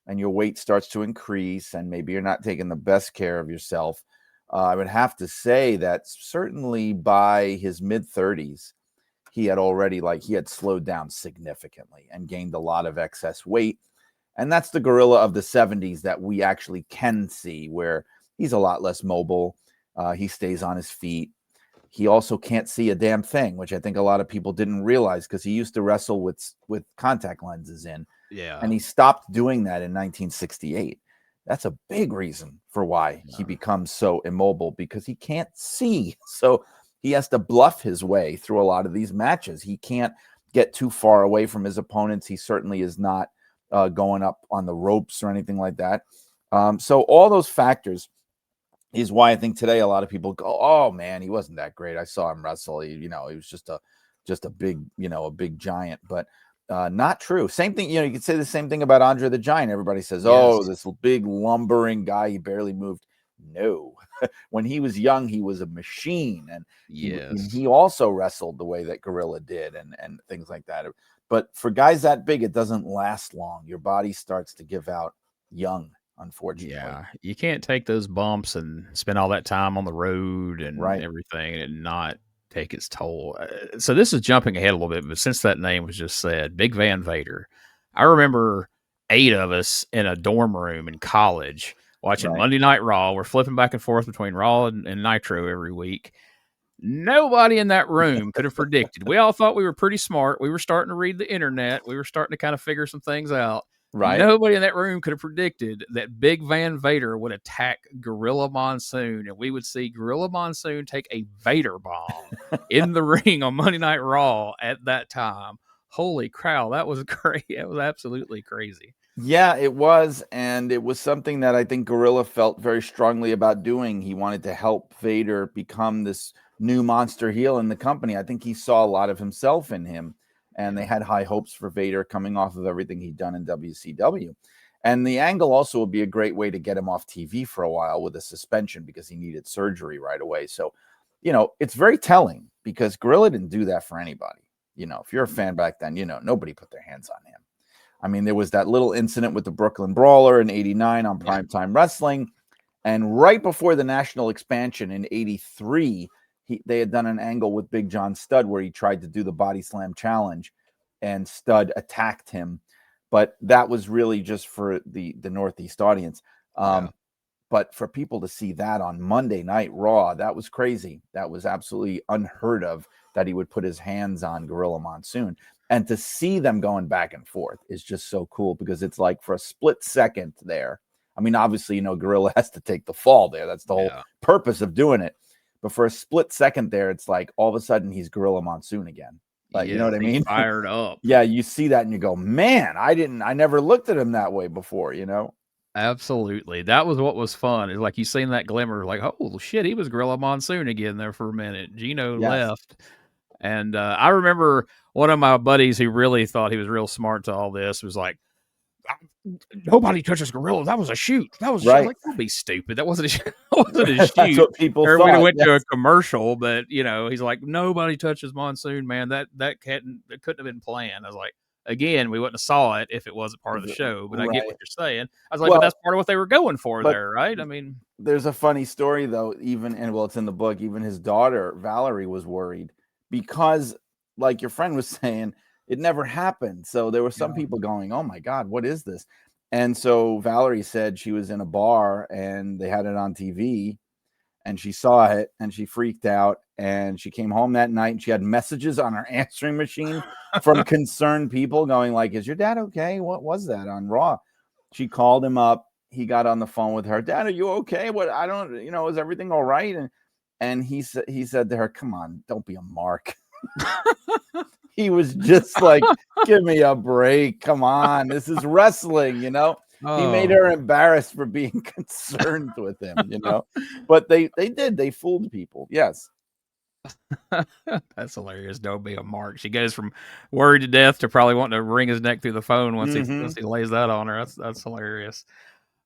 and your weight starts to increase and maybe you're not taking the best care of yourself, I would have to say that certainly by his mid-30s, he had slowed down significantly and gained a lot of excess weight. And that's the Gorilla of the 70s that we actually can see, where he's a lot less mobile. He stays on his feet. He also can't see a damn thing, which I think a lot of people didn't realize, because he used to wrestle with contact lenses in. Yeah. And he stopped doing that in 1968. That's a big reason for why he becomes so immobile, because he can't see. So he has to bluff his way through a lot of these matches. He can't get too far away from his opponents. He certainly is not going up on the ropes or anything like that. So all those factors is why I think today a lot of people go, "Oh man, he wasn't that great. I saw him wrestle. He was just a big, a big giant." But not true. Same thing. You could say the same thing about Andre the Giant. Everybody says, "Oh, this big lumbering guy, he barely moved." No, when he was young, he was a machine, and he also wrestled the way that Gorilla did, and things like that. But for guys that big, it doesn't last long. Your body starts to give out young, unfortunately. Yeah, you can't take those bumps and spend all that time on the road and Right. everything and not take its toll. So this is jumping ahead a little bit, but since that name was just said, Big Van Vader, I remember 8 of us in a dorm room in college watching Monday Night Raw. We're flipping back and forth between Raw and Nitro every week. Nobody in that room could have predicted. We all thought we were pretty smart. We were starting to read the internet. We were starting to kind of figure some things out. Right. Nobody in that room could have predicted that Big Van Vader would attack Gorilla Monsoon, and we would see Gorilla Monsoon take a Vader bomb in the ring on Monday Night Raw at that time. Holy cow, that was great. It was absolutely crazy. Yeah, it was. And it was something that I think Gorilla felt very strongly about doing. He wanted to help Vader become this new monster heel in the company. I think he saw a lot of himself in him. And they had high hopes for Vader coming off of everything he'd done in WCW. And the angle also would be a great way to get him off TV for a while with a suspension, because he needed surgery right away. So, it's very telling, because Gorilla didn't do that for anybody. If you're a fan back then, nobody put their hands on him. I mean, there was that little incident with the Brooklyn Brawler in '89 on Primetime Wrestling. And right before the national expansion in '83, they had done an angle with Big John Studd where he tried to do the body slam challenge, and Studd attacked him. But that was really just for the Northeast audience. But for people to see that on Monday Night Raw, that was crazy. That was absolutely unheard of, that he would put his hands on Gorilla Monsoon. And to see them going back and forth is just so cool, because it's like for a split second there. I mean, obviously, Gorilla has to take the fall there. That's the whole purpose of doing it. But for a split second there, it's like all of a sudden he's Gorilla Monsoon again. Like, you know what I mean? Fired up. Yeah, you see that and you go, man, I never looked at him that way before, Absolutely. That was what was fun. It's like you seen that glimmer, like, oh shit, he was Gorilla Monsoon again there for a minute. Gino left. And I remember one of my buddies who really thought he was real smart to all this was like, nobody touches Gorilla. That was a shoot. That was right. Like, don't be stupid. That wasn't a shoot. That's what people or thought. We went to a commercial, but he's like, nobody touches Monsoon, man. That couldn't have been planned. I was like, again, we wouldn't have saw it if it wasn't part of the show. But I get what you're saying. I was like, but that's part of what they were going for there, right? I mean, there's a funny story though. It's in the book. Even his daughter Valerie was worried, because, like your friend was saying, it never happened. So there were some people going, oh my God, what is this? And so Valerie said she was in a bar and they had it on TV and she saw it and she freaked out, and she came home that night and she had messages on her answering machine from concerned people going like, is your dad okay? What was that on Raw? She called him up. He got on the phone with her. Dad, are you okay? What? I don't, is everything all right? And he said to her, come on, don't be a mark. He was just like, give me a break. Come on. This is wrestling, He made her embarrassed for being concerned with him, But they did. They fooled people. Yes. That's hilarious. Don't be a mark. She goes from worried to death to probably wanting to wring his neck through the phone once he lays that on her. That's hilarious.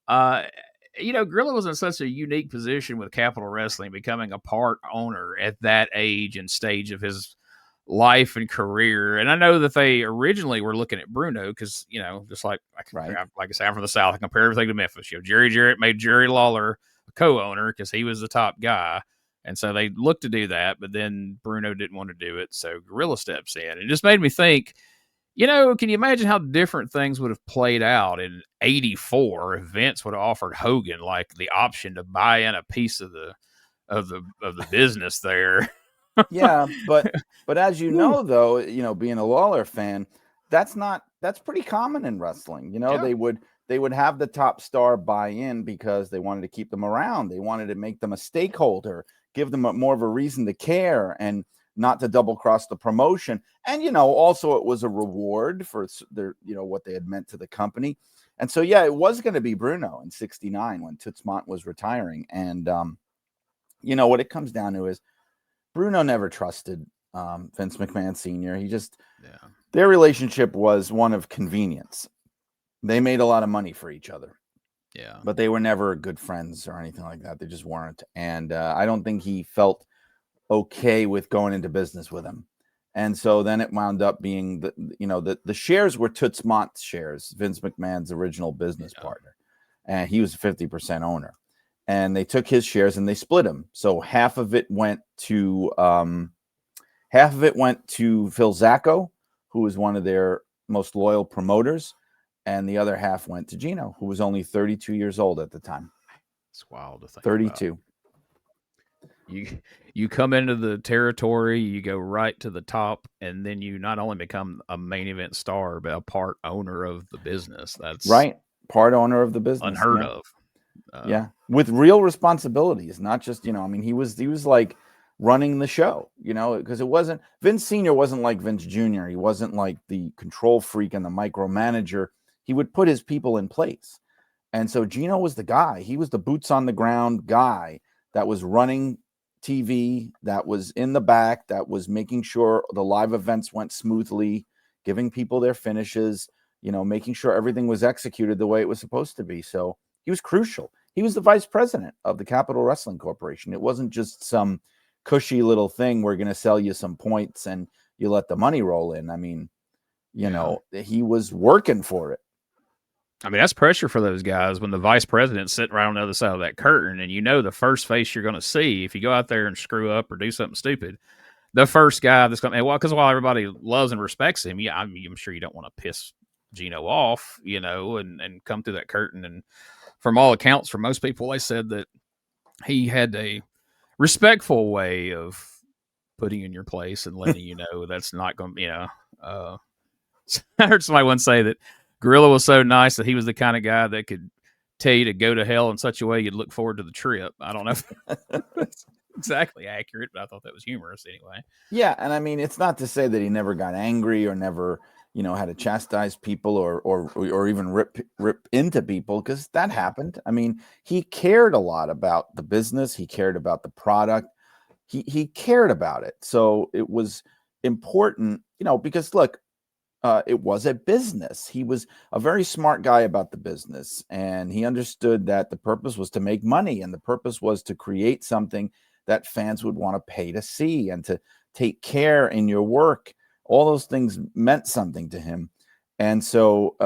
Gorilla was in such a unique position with Capital Wrestling, becoming a part owner at that age and stage of his life and career. And I know that they originally were looking at Bruno because, just like I say, I'm from the South. I compare everything to Memphis. Jerry Jarrett made Jerry Lawler a co-owner because he was the top guy. And so they looked to do that, but then Bruno didn't want to do it. So Gorilla steps in. It just made me think, can you imagine how different things would have played out in '84 if Vince would have offered Hogan like the option to buy in a piece of the business there? Yeah, but as you know, though, being a Lawler fan, that's pretty common in wrestling. They would have the top star buy in because they wanted to keep them around. They wanted to make them a stakeholder, give them more of a reason to care and not to double cross the promotion. And, also it was a reward for their, what they had meant to the company. And so, yeah, it was going to be Bruno in '69 when Toots Mondt was retiring. And, what it comes down to is Bruno never trusted Vince McMahon Sr. Their relationship was one of convenience. They made a lot of money for each other. Yeah. But they were never good friends or anything like that. They just weren't. And I don't think he felt okay with going into business with him. And so then it wound up being the shares were Toots Mondt's shares, Vince McMahon's original business partner. And he was a 50% owner. And they took his shares and they split them. So half of it went to Phil Zacco, who was one of their most loyal promoters. And the other half went to Gino, who was only 32 years old at the time. It's wild to think 32. About. You come into the territory, you go right to the top, and then you not only become a main event star, but a part owner of the business. That's right. Part owner of the business. Unheard of. With real responsibilities, not just, he was like running the show, because it wasn't Vince Sr. wasn't like Vince Jr. He wasn't like the control freak and the micromanager. He would put his people in place. And so Gino was the guy. He was the boots on the ground guy that was running TV, that was in the back, that was making sure the live events went smoothly, giving people their finishes, making sure everything was executed the way it was supposed to be. So he was crucial. He was the vice president of the Capital Wrestling Corporation. It wasn't just some cushy little thing. We're going to sell you some points and you let the money roll in. I mean, he was working for it. I mean, that's pressure for those guys when the vice president's sitting right on the other side of that curtain, and the first face you're going to see if you go out there and screw up or do something stupid, the first guy that's going to, because while everybody loves and respects him, I'm sure you don't want to piss Gino off, and come through that curtain. And from all accounts, for most people, they said that he had a respectful way of putting you in your place and letting you know that's not going to, I heard somebody once say that Gorilla was so nice that he was the kind of guy that could tell you to go to hell in such a way you'd look forward to the trip. I don't know if that's exactly accurate, but I thought that was humorous anyway. Yeah, and I mean, it's not to say that he never got angry or never, had to chastise people or even rip into people, because that happened. I mean, he cared a lot about the business. He cared about the product. He cared about it. So it was important, because look, it was a business. He was a very smart guy about the business, and he understood that the purpose was to make money, and the purpose was to create something that fans would want to pay to see and to take care in your work. All those things meant something to him. And so,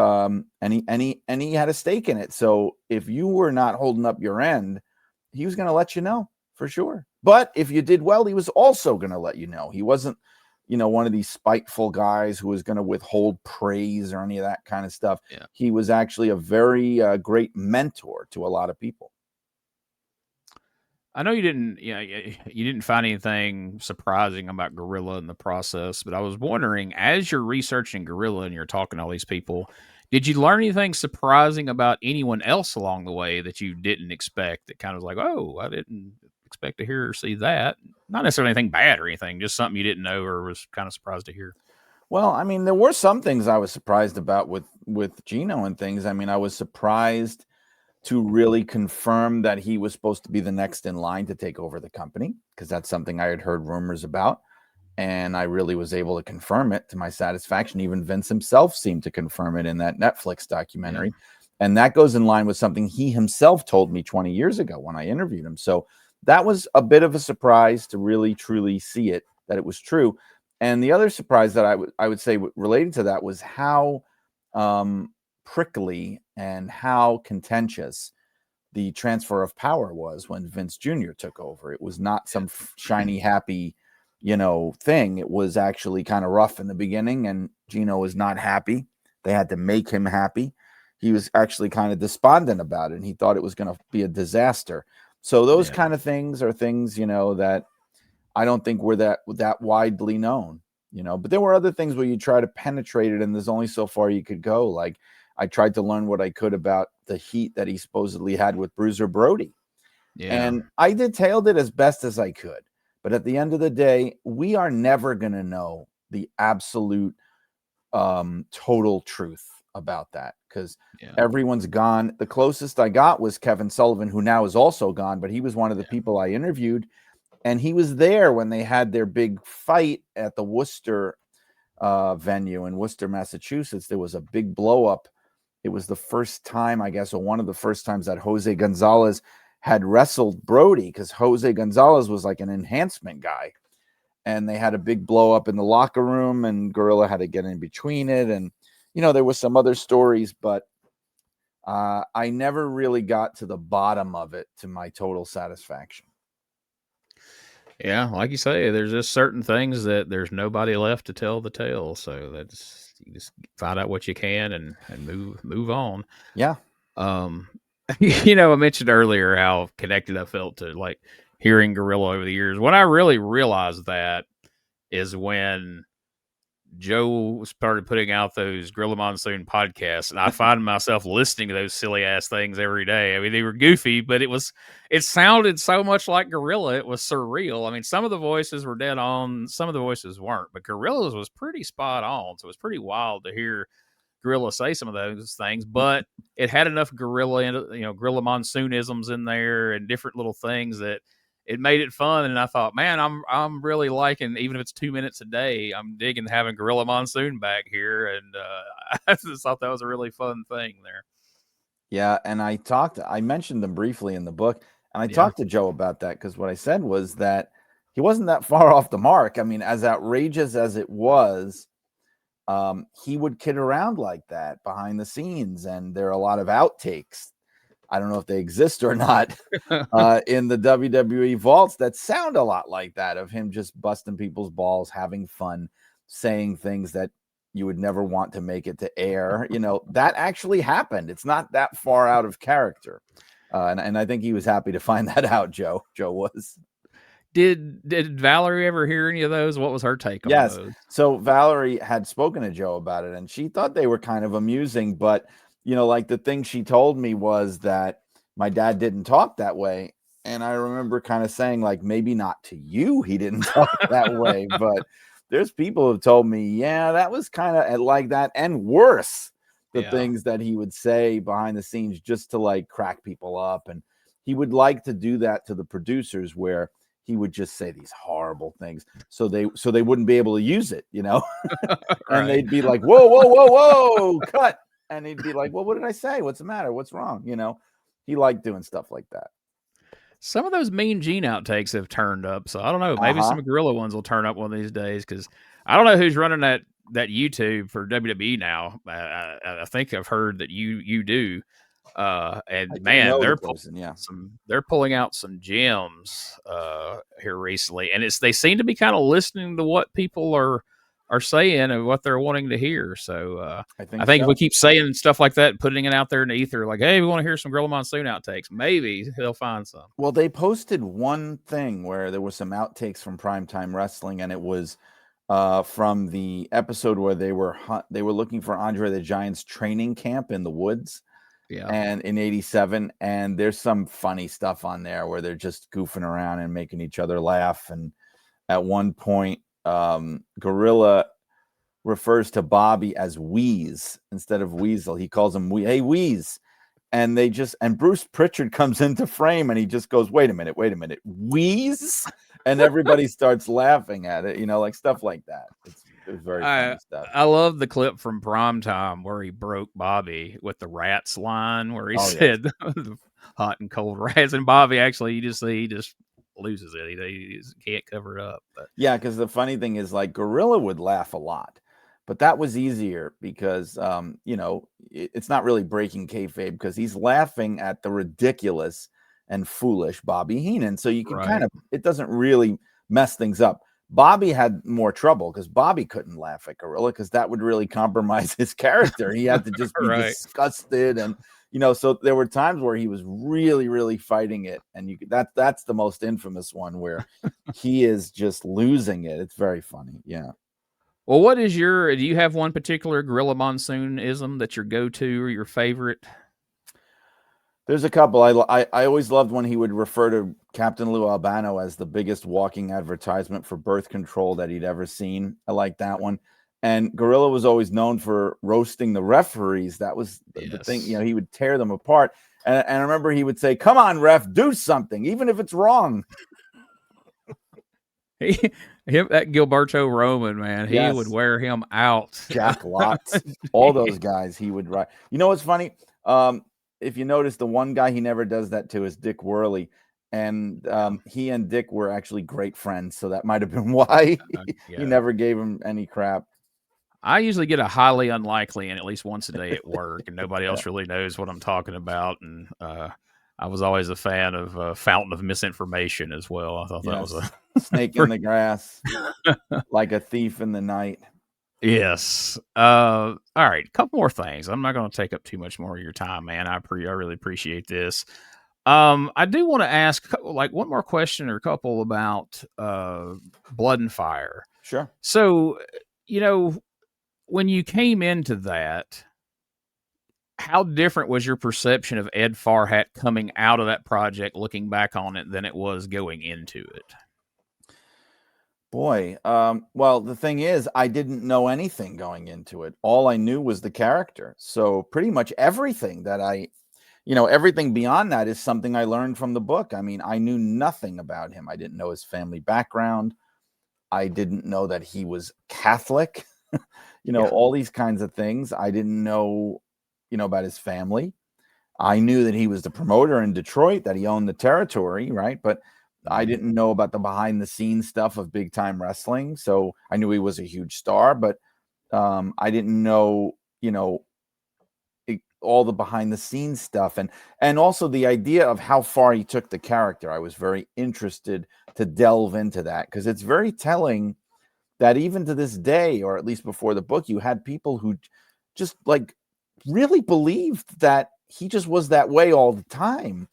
and he had a stake in it. So if you were not holding up your end, he was going to let you know for sure. But if you did well, he was also going to let you know. He wasn't, one of these spiteful guys who was going to withhold praise or any of that kind of stuff. Yeah. He was actually a very great mentor to a lot of people. I know you didn't find anything surprising about Gorilla in the process, but I was wondering, as you're researching Gorilla and you're talking to all these people, Did you learn anything surprising about anyone else along the way that you didn't expect? That kind of was like, oh, I didn't expect to hear or see that. Not necessarily anything bad or anything, just something you didn't know or was kind of surprised to hear. Well, I mean, there were some things I was surprised about with Gino and things. I mean, I was surprised to really confirm that he was supposed to be the next in line to take over the company, because that's something I had heard rumors about. And I really was able to confirm it to my satisfaction. Even Vince himself seemed to confirm it in that Netflix documentary. Yeah. And that goes in line with something he himself told me 20 years ago when I interviewed him. So that was a bit of a surprise to really, truly see it, that it was true. And the other surprise that I would say related to that was how prickly and how contentious the transfer of power was when Vince Jr. took over. It was not some shiny, happy, thing. It was actually kind of rough in the beginning, and Gino was not happy. They had to make him happy. He was actually kind of despondent about it, and he thought it was going to be a disaster. So those kind of things are things, that I don't think were that widely known, but there were other things where you try to penetrate it, and there's only so far you could go. Like, I tried to learn what I could about the heat that he supposedly had with Bruiser Brody. Yeah. And I detailed it as best as I could. But at the end of the day, we are never going to know the absolute total truth about that, because everyone's gone. The closest I got was Kevin Sullivan, who now is also gone, but he was one of the people I interviewed. And he was there when they had their big fight at the Worcester venue in Worcester, Massachusetts. There was a big blow up. It was the first time, I guess, or one of the first times that Jose Gonzalez had wrestled Brody, because Jose Gonzalez was like an enhancement guy. And they had a big blow up in the locker room, and Gorilla had to get in between it. And, there were some other stories, but I never really got to the bottom of it to my total satisfaction. Yeah, like you say, there's just certain things that there's nobody left to tell the tale. So you just find out what you can and move on. Yeah. I mentioned earlier how connected I felt to like hearing Gorilla over the years. When I really realized that is when Joe started putting out those Gorilla Monsoon podcasts, and I find myself listening to those silly ass things every day. I mean, they were goofy, but it sounded so much like Gorilla. It was surreal. I mean, some of the voices were dead on, some of the voices weren't, but Gorilla's was pretty spot on. So it was pretty wild to hear Gorilla say some of those things, but it had enough Gorilla Monsoonisms in there and different little things that it made it fun. And I thought, man, I'm really liking, even if it's 2 minutes a day, I'm digging having Gorilla Monsoon back here. And I just thought that was a really fun thing there. Yeah. And I mentioned them briefly in the book, and I talked to Joe about that, because what I said was that he wasn't that far off the mark. I mean, as outrageous as it was, he would kid around like that behind the scenes, and there are a lot of outtakes. I don't know if they exist or not in the WWE vaults that sound a lot like that, of him just busting people's balls, having fun, saying things that you would never want to make it to air. That actually happened. It's not that far out of character. And I think he was happy to find that out, Joe. Joe was. Did Valerie ever hear any of those? What was her take on those? Yes. So Valerie had spoken to Joe about it, and she thought they were kind of amusing, but like the thing she told me was that my dad didn't talk that way. And I remember kind of saying, like, maybe not to you, he didn't talk that way, but there's people who have told me, that was kind of like that, and worse, the things that he would say behind the scenes just to like crack people up. And he would like to do that to the producers, where he would just say these horrible things so they wouldn't be able to use it, and they'd be like, whoa, cut. And he'd be like, well, what did I say? What's the matter? What's wrong? He liked doing stuff like that. Some of those Mean Gene outtakes have turned up. So I don't know. Maybe some Gorilla ones will turn up one of these days, because I don't know who's running that YouTube for WWE now. I think I've heard that you do. And man, they're pulling out some gems here recently, and they seem to be kind of listening to what people are saying and what they're wanting to hear. So I think if we keep saying stuff like that, putting it out there in the ether, like, hey, we want to hear some Gorilla Monsoon outtakes, maybe they'll find some. Well, they posted one thing where there were some outtakes from Primetime Wrestling, and it was from the episode where they were looking for Andre the Giant's training camp in the woods. Yeah. And in 87, and there's some funny stuff on there where they're just goofing around and making each other laugh. And at one point, Gorilla refers to Bobby as Wheeze instead of Weasel. He calls him hey Wheeze. And Bruce Pritchard comes into frame and he just goes, wait a minute, Wheeze? And everybody starts laughing at it, like stuff like that. It's very funny stuff. I love the clip from Primetime where he broke Bobby with the rats line where he said hot and cold rats. And Bobby actually, he just loses it. He just can't cover it up. But. Yeah, because the funny thing is, like, Gorilla would laugh a lot. But that was easier because, it's not really breaking kayfabe because he's laughing at the ridiculous and foolish Bobby Heenan. So you can it doesn't really mess things up. Bobby had more trouble because Bobby couldn't laugh at Gorilla because that would really compromise his character. He had to just be disgusted. And, so there were times where he was really, really fighting it. And that's the most infamous one where he is just losing it. It's very funny. Yeah. Well, what is do you have one particular Gorilla Monsoon-ism that's your go-to or your favorite? There's a couple. I always loved when he would refer to Captain Lou Albano as the biggest walking advertisement for birth control that he'd ever seen. I like that one. And Gorilla was always known for roasting the referees. That was the thing. He would tear them apart. And I remember he would say, come on, ref, do something, even if it's wrong. That Gilberto Roman, man, he would wear him out. Jack Lotz, all those guys he would write. You know what's funny? If you notice, the one guy he never does that to is Dick Worley. And he and Dick were actually great friends. So that might have been why he never gave him any crap. I usually get a highly unlikely and at least once a day at work, and nobody else really knows what I'm talking about. And I was always a fan of Fountain of Misinformation as well. I thought that was a snake in the grass, like a thief in the night. Yes. All right. A couple more things. I'm not going to take up too much more of your time, man. I really appreciate this. I do want to ask like one more question or a couple about Blood and Fire. Sure. So, when you came into that, how different was your perception of Ed Farhat coming out of that project, looking back on it, than it was going into it? Boy, well, the thing is, I didn't know anything going into it. All I knew was the character. So pretty much everything that everything beyond that is something I learned from the book. I mean, I knew nothing about him. I didn't know his family background. I didn't know that he was Catholic. All these kinds of things. I didn't know, about his family. I knew that he was the promoter in Detroit, that he owned the territory, right? But I didn't know about the behind the scenes stuff of big time wrestling. So I knew he was a huge star, but I didn't know, all the behind the scenes stuff. And also the idea of how far he took the character. I was very interested to delve into that because it's very telling that even to this day, or at least before the book, you had people who just like really believed that he just was that way all the time,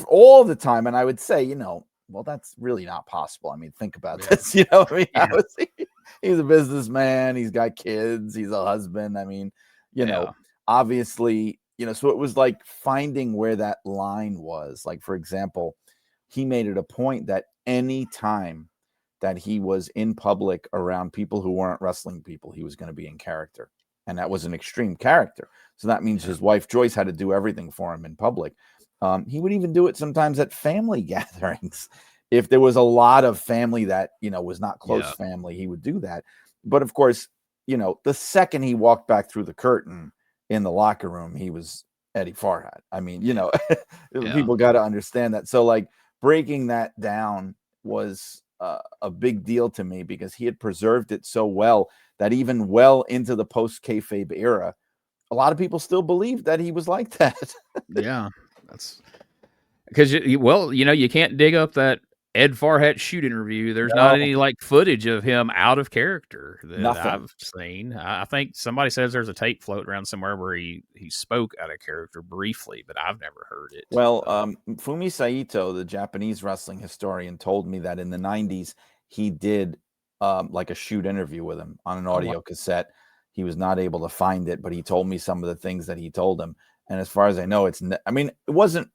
all the time. And I would say, well, that's really not possible. I mean, think about this, he's a businessman. He's got kids. He's a husband. I mean, obviously, so it was like finding where that line was. Like, for example, he made it a point that any time that he was in public around people who weren't wrestling people, he was going to be in character. And that was an extreme character. So that means his wife, Joyce, had to do everything for him in public. He would even do it sometimes at family gatherings. If there was a lot of family that, was not close family, he would do that. But of course, the second he walked back through the curtain in the locker room, he was Eddie Farhat. I mean, people got to understand that. So like breaking that down was a big deal to me because he had preserved it so well that even well into the post kayfabe era, a lot of people still believed that he was like that. Yeah, that's because you can't dig up that Ed Farhat shoot interview. There's not any like footage of him out of character that I've seen. I think somebody says there's a tape floating around somewhere where he spoke out of character briefly, but I've never heard it. Well, Fumi Saito, the Japanese wrestling historian, told me that in the 90s he did like a shoot interview with him on an audio cassette. He was not able to find it, but he told me some of the things that he told him. And as far as I know, it wasn't,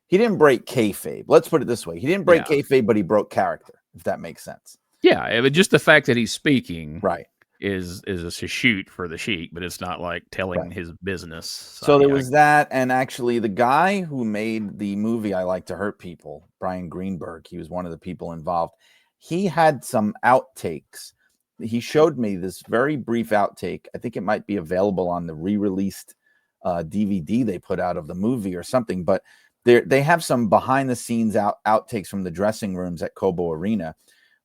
he didn't break kayfabe. Let's put it this way. He didn't break kayfabe, but he broke character, if that makes sense. Yeah. But just the fact that he's speaking right is a shoot for the Sheik, but it's not like telling his business. So there was that. And actually the guy who made the movie I Like to Hurt People, Brian Greenberg, he was one of the people involved. He had some outtakes. He showed me this very brief outtake. I think it might be available on the re-released DVD they put out of the movie or something, but they have some behind the scenes outtakes from the dressing rooms at Cobo Arena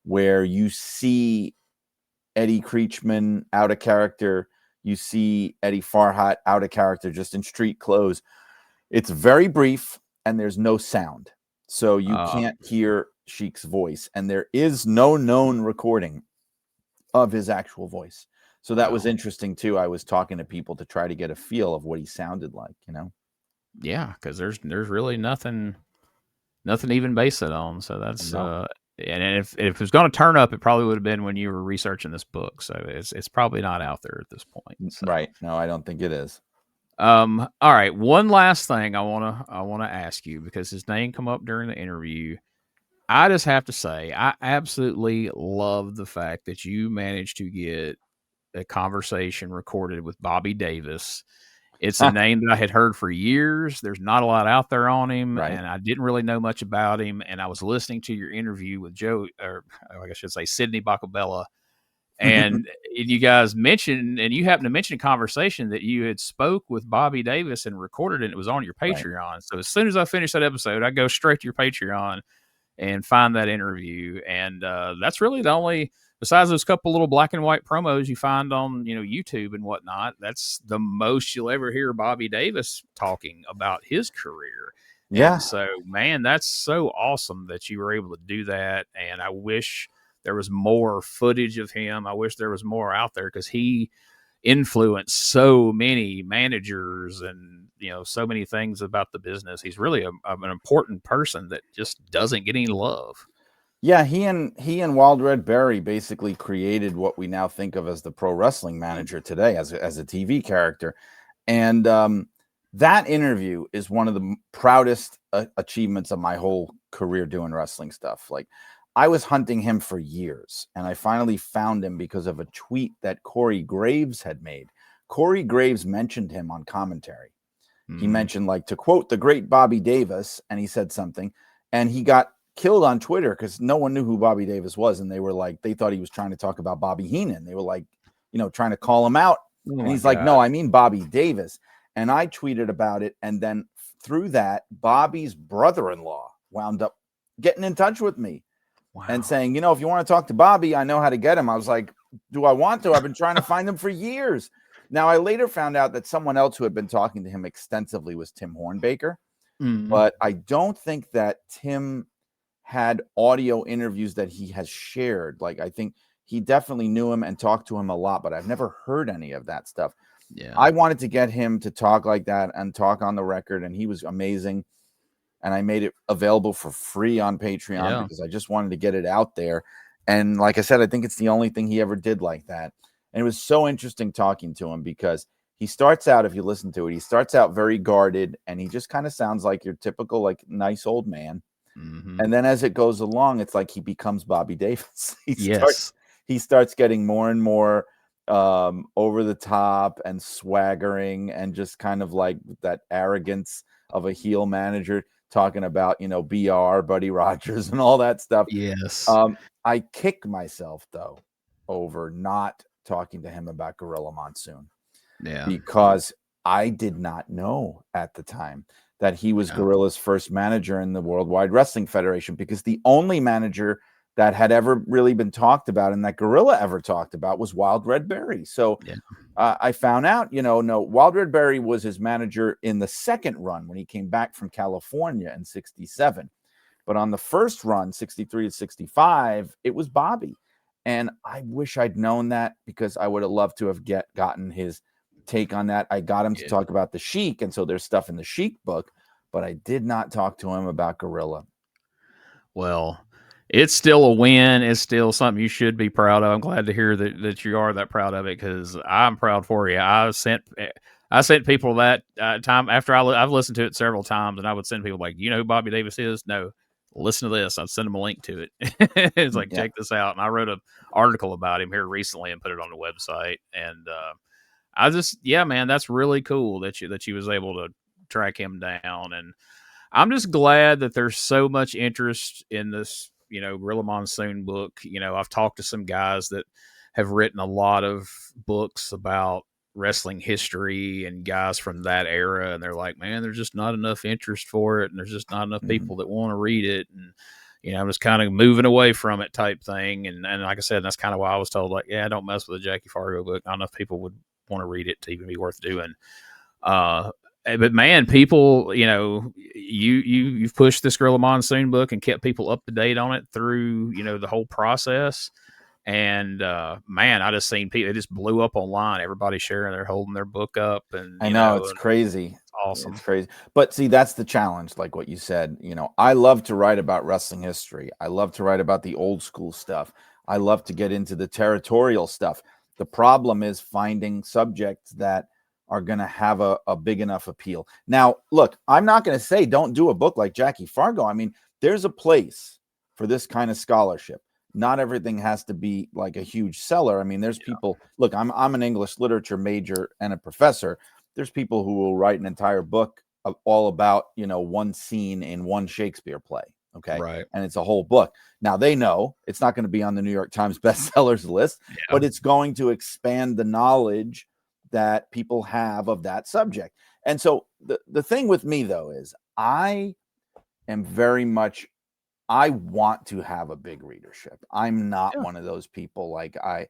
where you see Eddie Creechman out of character. You see Eddie Farhat out of character, just in street clothes. It's very brief and there's no sound. So you can't hear Sheik's voice, and there is no known recording of his actual voice. So that was interesting too. I was talking to people to try to get a feel of what he sounded like, Yeah, because there's really nothing to even base it on. So that's and if it was going to turn up, it probably would have been when you were researching this book. So it's probably not out there at this point. So. Right? No, I don't think it is. All right. One last thing I wanna ask you, because his name come up during the interview. I just have to say, I absolutely love the fact that you managed to get a conversation recorded with Bobby Davis. It's a name that I had heard for years. There's not a lot out there on him, and I didn't really know much about him. And I was listening to your interview with Joe, or I should say Sydney Bacabella, and you guys mentioned, and you happened to mention a conversation that you had spoke with Bobby Davis and recorded it. And it was on your Patreon. Right. So as soon as I finished that episode, I go straight to your Patreon and find that interview. And that's really the only, besides those couple little black and white promos you find on, YouTube and whatnot, that's the most you'll ever hear Bobby Davis talking about his career. Yeah. And so, man, that's so awesome that you were able to do that. And I wish there was more footage of him. I wish there was more out there, because he influenced so many managers and so many things about the business. He's really an important person that just doesn't get any love. Yeah, he and Wild Red Berry basically created what we now think of as the pro wrestling manager today, as a TV character. And that interview is one of the proudest achievements of my whole career doing wrestling stuff. Like, I was hunting him for years, and I finally found him because of a tweet that Corey Graves had made. Corey Graves mentioned him on commentary. He mentioned, like, to quote the great Bobby Davis, and he said something, and he got killed on Twitter because no one knew who Bobby Davis was, and they were like, they thought he was trying to talk about Bobby Heenan. They were like, trying to call him out. And he's like, no, I mean Bobby Davis. And I tweeted about it, and then through that, Bobby's brother-in-law wound up getting in touch with me. Wow. And saying, if you want to talk to Bobby, I know how to get him. I was like, do I want to? I've been trying to find him for years. Now, I later found out that someone else who had been talking to him extensively was Tim Hornbaker. But I don't think that Tim had audio interviews that he has shared. Like, I think he definitely knew him and talked to him a lot, but I've never heard any of that stuff. Yeah, I wanted to get him to talk like that and talk on the record, and he was amazing. And I made it available for free on Patreon because I just wanted to get it out there. And like I said, I think it's the only thing he ever did like that. And it was so interesting talking to him, because he starts out, if you listen to it, he starts out very guarded, and he just kind of sounds like your typical, like, nice old man. And then as it goes along, it's like he becomes Bobby Davis. He starts getting more and more over the top and swaggering, and just kind of like that arrogance of a heel manager, talking about, BR, Buddy Rogers, and all that stuff. Yes. I kick myself, though, over not talking to him about Gorilla Monsoon. Yeah. Because I did not know at the time that he was Gorilla's first manager in the Worldwide Wrestling Federation, because the only manager that had ever really been talked about and that Gorilla ever talked about was Wild Red Berry. So I found out, no, Wild Red Berry was his manager in the second run when he came back from California in 67. But on the first run, 63 to 65, it was Bobby. And I wish I'd known that, because I would have loved to have gotten his take on that. I got him to talk about the Sheik, and so there's stuff in the Sheik book, but I did not talk to him about Gorilla. Well, it's still a win. It's still something you should be proud of. I'm glad to hear that you are that proud of it, because I'm proud for you. I sent people that time after I've listened to it several times, and I would send people like, you know who Bobby Davis is? No, listen to this. I'd send them a link to it. It's like, check this out. And I wrote an article about him here recently and put it on the website. And I just, man, that's really cool that you was able to track him down. And I'm just glad that there's so much interest in this, Gorilla Monsoon book. I've talked to some guys that have written a lot of books about wrestling history and guys from that era, and they're like, man, there's just not enough interest for it, and there's just not enough people that want to read it. And I'm just kind of moving away from it type thing. And like I said, that's kind of why I was told, like, don't mess with a Jackie Fargo book. Not enough people would want to read it to even be worth doing. But man, people, you've pushed this Gorilla Monsoon book and kept people up to date on it through, the whole process. And man, I just seen people, it just blew up online. Everybody sharing, they're holding their book up, and I know it's crazy. It's awesome. It's crazy. But see, that's the challenge. Like what you said, I love to write about wrestling history. I love to write about the old school stuff. I love to get into the territorial stuff. The problem is finding subjects that are going to have a big enough appeal. Now, look, I'm not going to say don't do a book like Jackie Fargo. I mean, there's a place for this kind of scholarship. Not everything has to be like a huge seller. I mean, there's people, look, I'm an English literature major and a professor. There's people who will write an entire book all about, one scene in one Shakespeare play. Okay. Right. And it's a whole book. Now they know it's not going to be on the New York Times bestsellers list, but it's going to expand the knowledge that people have of that subject. And so the thing with me though is I want to have a big readership. I'm not one of those people. Like I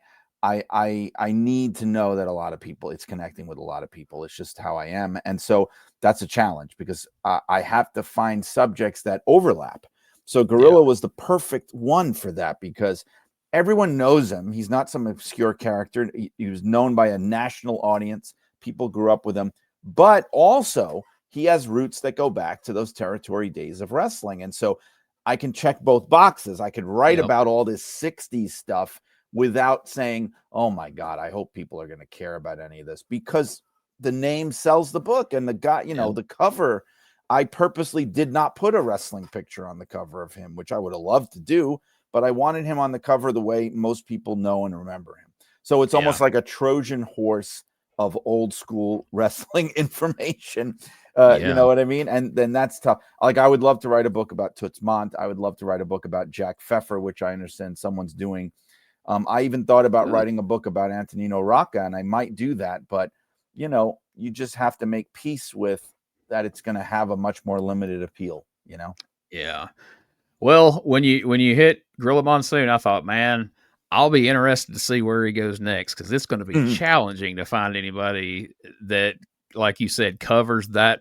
need to know that a lot of people, it's connecting with a lot of people. It's just how I am. And so that's a challenge because I have to find subjects that overlap. So Gorilla was the perfect one for that because everyone knows him. He's not some obscure character. He was known by a national audience. People grew up with him, but also he has roots that go back to those territory days of wrestling. And so I can check both boxes. I could write about all this 60s stuff without saying, oh my God, I hope people are going to care about any of this, because the name sells the book. And the guy, the cover, I purposely did not put a wrestling picture on the cover of him, which I would have loved to do, but I wanted him on the cover the way most people know and remember him. So it's almost like a Trojan horse of old school wrestling information. You know what I mean? And then that's tough. Like I would love to write a book about Toots Mondt. I would love to write a book about Jack Pfeffer, which I understand someone's doing. I even thought about writing a book about Antonino Rocca, and I might do that. But, you just have to make peace with that. It's going to have a much more limited appeal, Yeah. Well, when you hit Gorilla Monsoon, I thought, man, I'll be interested to see where he goes next, because it's going to be challenging to find anybody that, like you said, covers that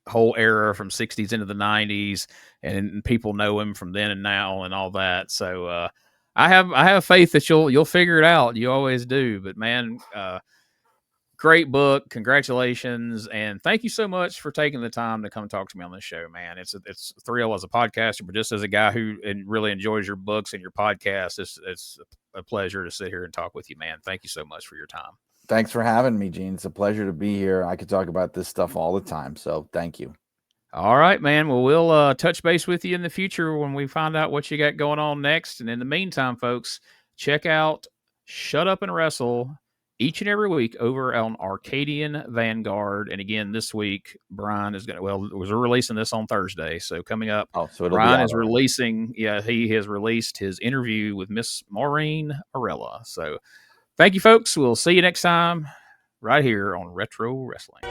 whole era from 60s into the 90s, and people know him from then and now and all that. So I have faith that you'll figure it out. You always do. But man, great book. Congratulations. And thank you so much for taking the time to come talk to me on this show, man. It's a thrill as a podcaster, but just as a guy who really enjoys your books and your podcast, it's a pleasure to sit here and talk with you, man. Thank you so much for your time. Thanks for having me, Gene. It's a pleasure to be here. I could talk about this stuff all the time. So thank you. All right, man. Well, we'll touch base with you in the future when we find out what you got going on next. And in the meantime, folks, check out Shut Up and Wrestle each and every week over on Arcadian Vanguard. And again, this week, Brian is we're releasing this on Thursday. So coming up, Brian is releasing, he has released his interview with Miss Maureen Arella. So thank you, folks. We'll see you next time right here on Retro Wrestling.